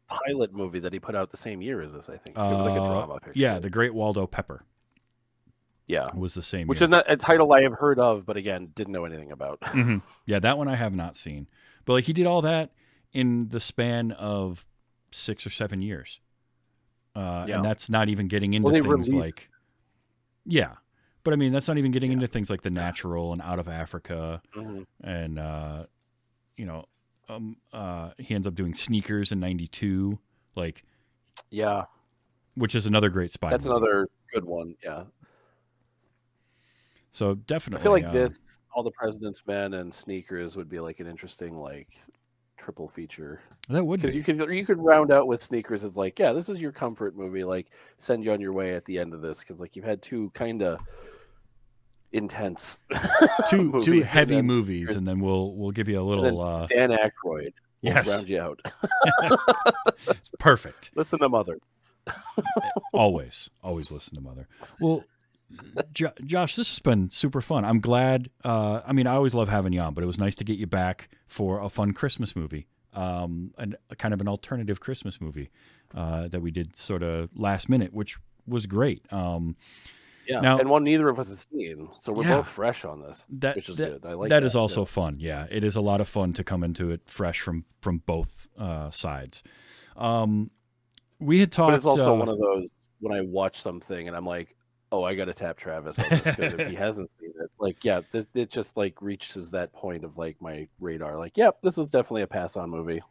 Speaker 6: pilot movie that he put out the same year as this, I think. It was like a drama picture.
Speaker 5: Yeah, The Great Waldo Pepper.
Speaker 6: Yeah,
Speaker 5: was the same.
Speaker 6: Which
Speaker 5: year.
Speaker 6: is not a title I have heard of, but again, didn't know anything about.
Speaker 5: Yeah, that one I have not seen. But like he did all that in the span of 6 or 7 years, and that's not even getting into things like, but I mean that's not even getting into things like The Natural and Out of Africa, and he ends up doing Sneakers in '92, like which is another great spy.
Speaker 6: That's
Speaker 5: movie.
Speaker 6: Another good one, yeah.
Speaker 5: So definitely,
Speaker 6: I feel like this, All the President's Men, and Sneakers would be like an interesting like triple feature.
Speaker 5: That would be,
Speaker 6: because you could round out with Sneakers as like, yeah, this is your comfort movie, like send you on your way at the end of this, because like you've had two kind of intense,
Speaker 5: two heavy movies, and then we'll give you a little
Speaker 6: Dan Aykroyd. We'll round you out.
Speaker 5: Perfect.
Speaker 6: Listen to Mother.
Speaker 5: Always listen to Mother. Well, Josh, this has been super fun. I'm glad. I mean, I always love having you on, but it was nice to get you back for a fun Christmas movie, and kind of an alternative Christmas movie that we did sort of last minute, which was great.
Speaker 6: Yeah,
Speaker 5: Now,
Speaker 6: and one neither of us has seen, so we're
Speaker 5: Yeah.
Speaker 6: both fresh on this, which is good. I like
Speaker 5: that is also
Speaker 6: too.
Speaker 5: fun. Yeah, it is a lot of fun to come into it fresh from both sides. We had talked.
Speaker 6: But it's also one of those when I watch something and I'm like, oh, I got to tap Travis on this because if he hasn't seen it, like, yeah, it just like reaches that point of like my radar. Like, yep, this is definitely a pass on movie.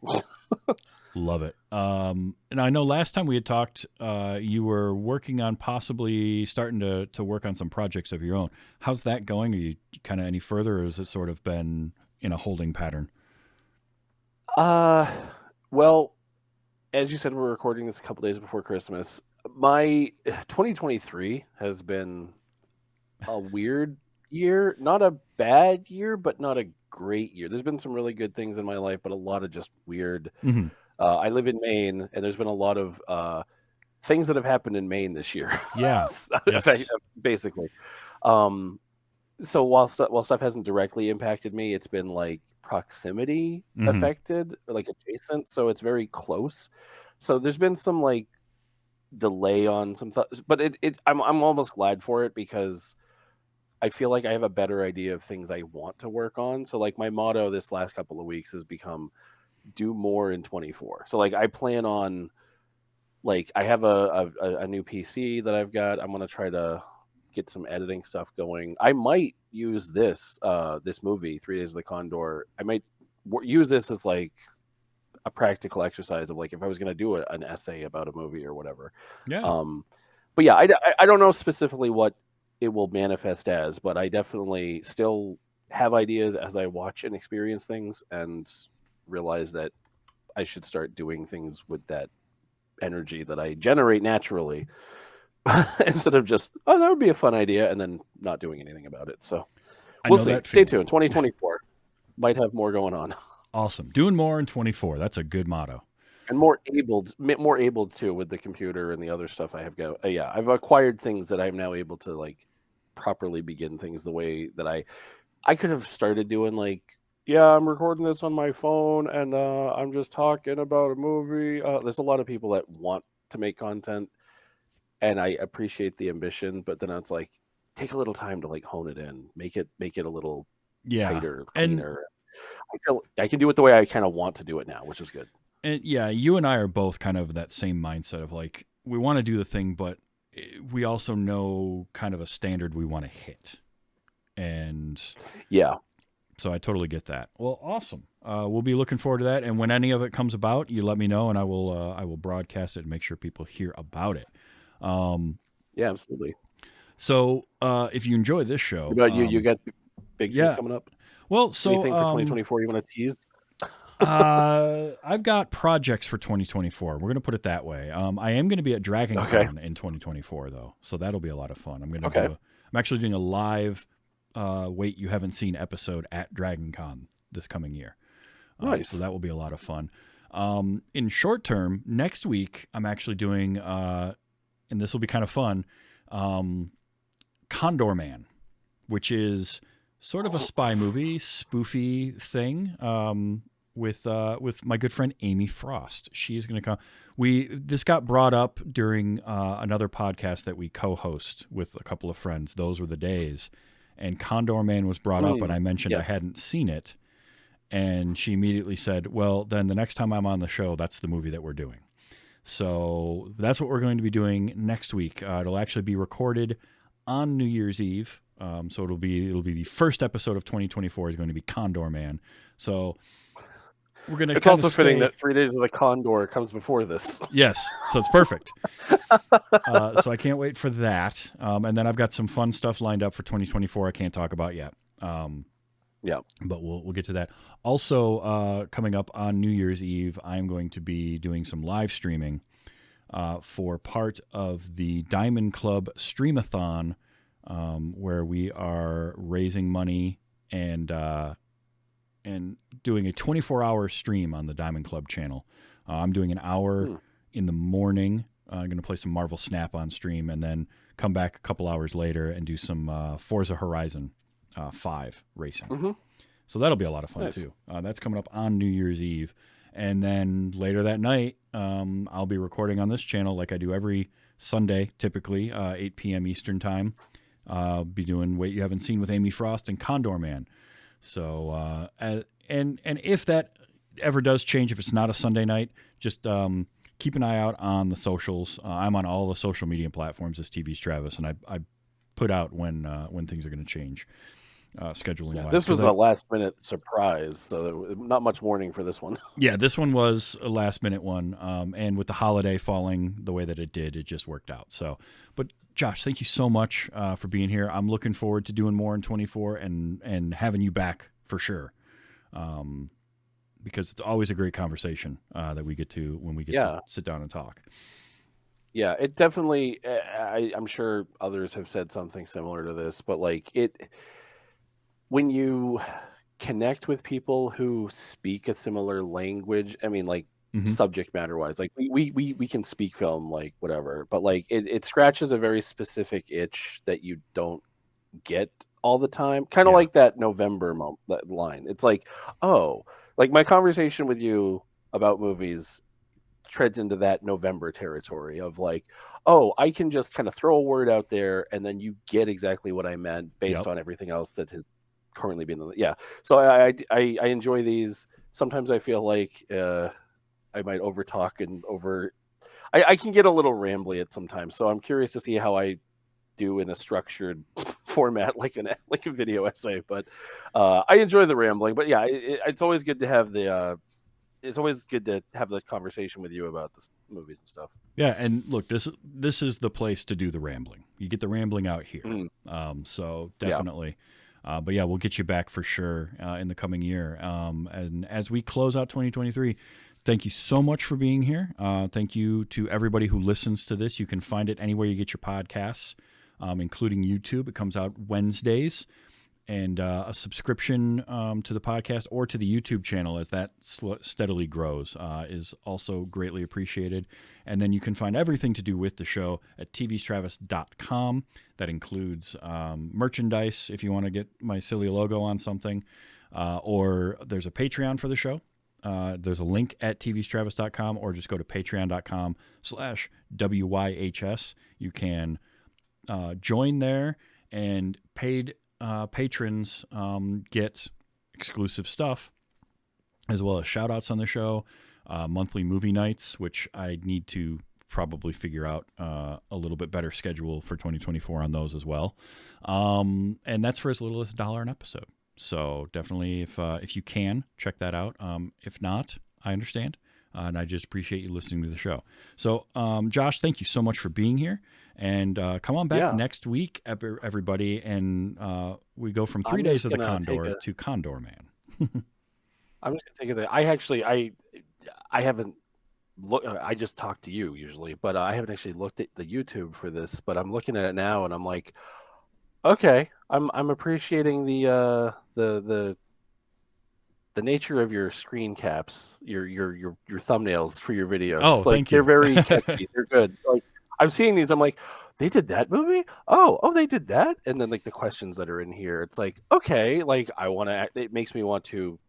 Speaker 5: Love it. And I know last time we had talked, you were working on possibly starting to work on some projects of your own. How's that going? Are you kind of any further, or has it sort of been in a holding pattern?
Speaker 6: Well, as you said, we're recording this a couple days before Christmas. My 2023 has been a weird year, not a bad year, but not a great year. There's been some really good things in my life, but a lot of just weird.
Speaker 5: Mm-hmm.
Speaker 6: I live in Maine, and there's been a lot of things that have happened in Maine this year.
Speaker 5: Yeah, yes.
Speaker 6: Basically. So while stuff hasn't directly impacted me, it's been like proximity affected, or like adjacent. So it's very close. So there's been some like delay on some thoughts, but I'm almost glad for it because I feel like I have a better idea of things I want to work on. So like my motto this last couple of weeks has become do more in 24. So like I plan on, like, I have a new PC that I've got. I'm gonna try to get some editing stuff going. I might use this movie, 3 Days of the Condor. I might use this as like a practical exercise of like if I was gonna do an essay about a movie or whatever.
Speaker 5: Yeah.
Speaker 6: But yeah, I don't know specifically what it will manifest as, but I definitely still have ideas as I watch and experience things and realize that I should start doing things with that energy that I generate naturally instead of just, oh, that would be a fun idea, and then not doing anything about it. So we'll see. Stay tuned. 2024 might have more going on.
Speaker 5: Awesome. Doing more in 24. That's a good motto.
Speaker 6: And more able to with the computer and the other stuff I have go. Yeah, I've acquired things that I'm now able to like properly begin things the way that I could have started doing, like, yeah, I'm recording this on my phone and I'm just talking about a movie. There's a lot of people that want to make content, and I appreciate the ambition, but then it's like, take a little time to like hone it in, make it a little tighter, cleaner. I feel I can do it the way I kind of want to do it now, which is good.
Speaker 5: And yeah, you and I are both kind of that same mindset of like, we want to do the thing, but we also know kind of a standard we want to hit. And
Speaker 6: yeah,
Speaker 5: so I totally get that. Well, awesome. We'll be looking forward to that. And when any of it comes about, you let me know, and I will broadcast it and make sure people hear about it.
Speaker 6: Yeah, absolutely.
Speaker 5: So if you enjoy this show,
Speaker 6: what about you got big things coming up.
Speaker 5: Well, so
Speaker 6: anything for 2024 you want to tease?
Speaker 5: I've got projects for 2024. We're going to put it that way. I am going to be at Dragon Con in 2024, though, so that'll be a lot of fun. I'm going to I'm actually doing a live Wait You Haven't Seen episode at Dragon Con this coming year.
Speaker 6: Nice.
Speaker 5: So that will be a lot of fun. In short term, next week, I'm actually doing, and this will be kind of fun, Condor Man, which is sort of a spy movie, spoofy thing, with my good friend Amy Frost. She's going to come. This got brought up during another podcast that we co-host with a couple of friends. Those were the days, and Condor Man was brought up, and I mentioned I hadn't seen it, and she immediately said, "Well, then the next time I'm on the show, that's the movie that we're doing." So that's what we're going to be doing next week. It'll actually be recorded on New Year's Eve. So it'll be the first episode of 2024 is going to be Condor Man. So we're going to.
Speaker 6: It's also fitting that 3 Days of the Condor comes before this.
Speaker 5: Yes, so it's perfect. So I can't wait for that. And then I've got some fun stuff lined up for 2024. I can't talk about yet.
Speaker 6: Yeah,
Speaker 5: but we'll get to that. Also, coming up on New Year's Eve, I'm going to be doing some live streaming for part of the Diamond Club Streamathon. Where we are raising money and doing a 24-hour stream on the Diamond Club channel. I'm doing an hour in the morning I'm going to play some Marvel Snap on stream, and then come back a couple hours later and do some Forza Horizon 5 racing.
Speaker 6: Mm-hmm.
Speaker 5: So that'll be a lot of fun
Speaker 6: Nice.
Speaker 5: too. That's coming up on New Year's Eve. And then later that night, I'll be recording on this channel like I do every Sunday, typically, 8 p.m. Eastern time. I'll be doing Wait You Haven't Seen with Amy Frost and Condor Man. So, and if that ever does change, if it's not a Sunday night, just keep an eye out on the socials. I'm on all the social media platforms as TV's Travis, and I put out when things are going to change. Scheduling wise.
Speaker 6: This was a last minute surprise, so not much warning for this one.
Speaker 5: Yeah, this one was a last minute one, and with the holiday falling the way that it did, it just worked out. So, but Josh, thank you so much for being here. I'm looking forward to doing more in 24 and having you back for sure, because it's always a great conversation that we get to when we get to sit down and talk.
Speaker 6: Yeah, it definitely. I'm sure others have said something similar to this, but like it. When you connect with people who speak a similar language, I mean, like subject matter wise, like we can speak film, like whatever, but like it scratches a very specific itch that you don't get all the time. Kind of like that November that line. It's like, oh, like my conversation with you about movies treads into that November territory of like, oh, I can just kind of throw a word out there and then you get exactly what I meant based on everything else that has currently been so I enjoy these. Sometimes I feel like I might over talk and I can get a little rambly at sometimes, so I'm curious to see how I do in a structured format like a video essay, but I enjoy the rambling. But yeah, it's always good to have the conversation with you about the movies and stuff.
Speaker 5: Yeah, and look, this is the place to do the rambling. You get the rambling out here. So definitely. But yeah, we'll get you back for sure in the coming year. And as we close out 2023, thank you so much for being here. Thank you to everybody who listens to this. You can find it anywhere you get your podcasts, including YouTube. It comes out Wednesdays. And a subscription to the podcast or to the YouTube channel as that steadily grows is also greatly appreciated. And then you can find everything to do with the show at tvstravis.com. That includes merchandise if you want to get my silly logo on something, or there's a Patreon for the show. There's a link at tvstravis.com, or just go to patreon.com/WYHS. You can join there, and paid patrons get exclusive stuff, as well as shout outs on the show, monthly movie nights, which I need to probably figure out a little bit better schedule for 2024 on those as well. And that's for as little as $1 an episode. So definitely if you can, check that out. If not, I understand. And I just appreciate you listening to the show. So, Josh, thank you so much for being here. And come on back next week, everybody. And we go from 3 days of the Condor to Condor Man.
Speaker 6: I'm just going to take I haven't looked. I just talk to you usually, but I haven't actually looked at the YouTube for this. But I'm looking at it now, and I'm like, okay, I'm appreciating the nature of your screen caps, your thumbnails for your videos.
Speaker 5: Oh,
Speaker 6: like,
Speaker 5: thank you.
Speaker 6: They're very catchy. They're good. Like, I'm seeing these. I'm like, they did that movie? Oh, they did that. And then like the questions that are in here, it's like, okay, like I want to. It makes me want to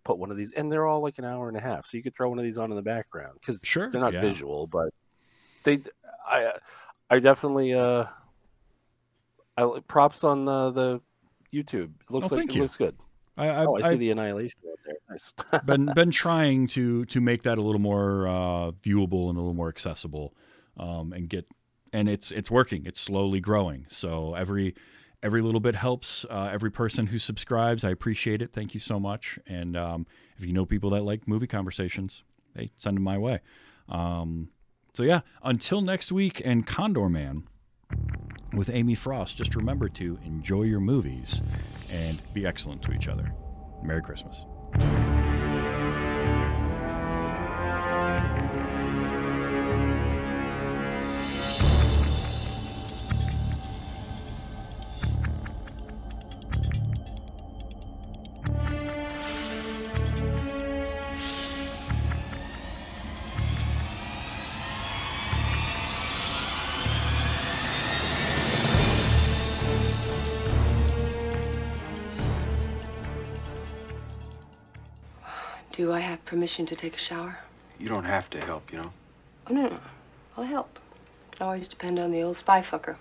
Speaker 6: put one of these, and they're all like an hour and a half, so you could throw one of these on in the background because they're not visual, but I definitely props on the YouTube. It looks it looks good. I see the Annihilation out there. Nice.
Speaker 5: been trying to make that a little more viewable and a little more accessible, and it's working. It's slowly growing. So every little bit helps. Every person who subscribes, I appreciate it. Thank you so much. And if you know people that like movie conversations, hey, send them my way. So yeah, until next week and Condor Man with Amy Frost, just remember to enjoy your movies and be excellent to each other. Merry Christmas.
Speaker 7: Do I have permission to take a shower?
Speaker 1: You don't have to help, you know.
Speaker 7: Oh, no. I'll help. Can always depend on the old spy fucker.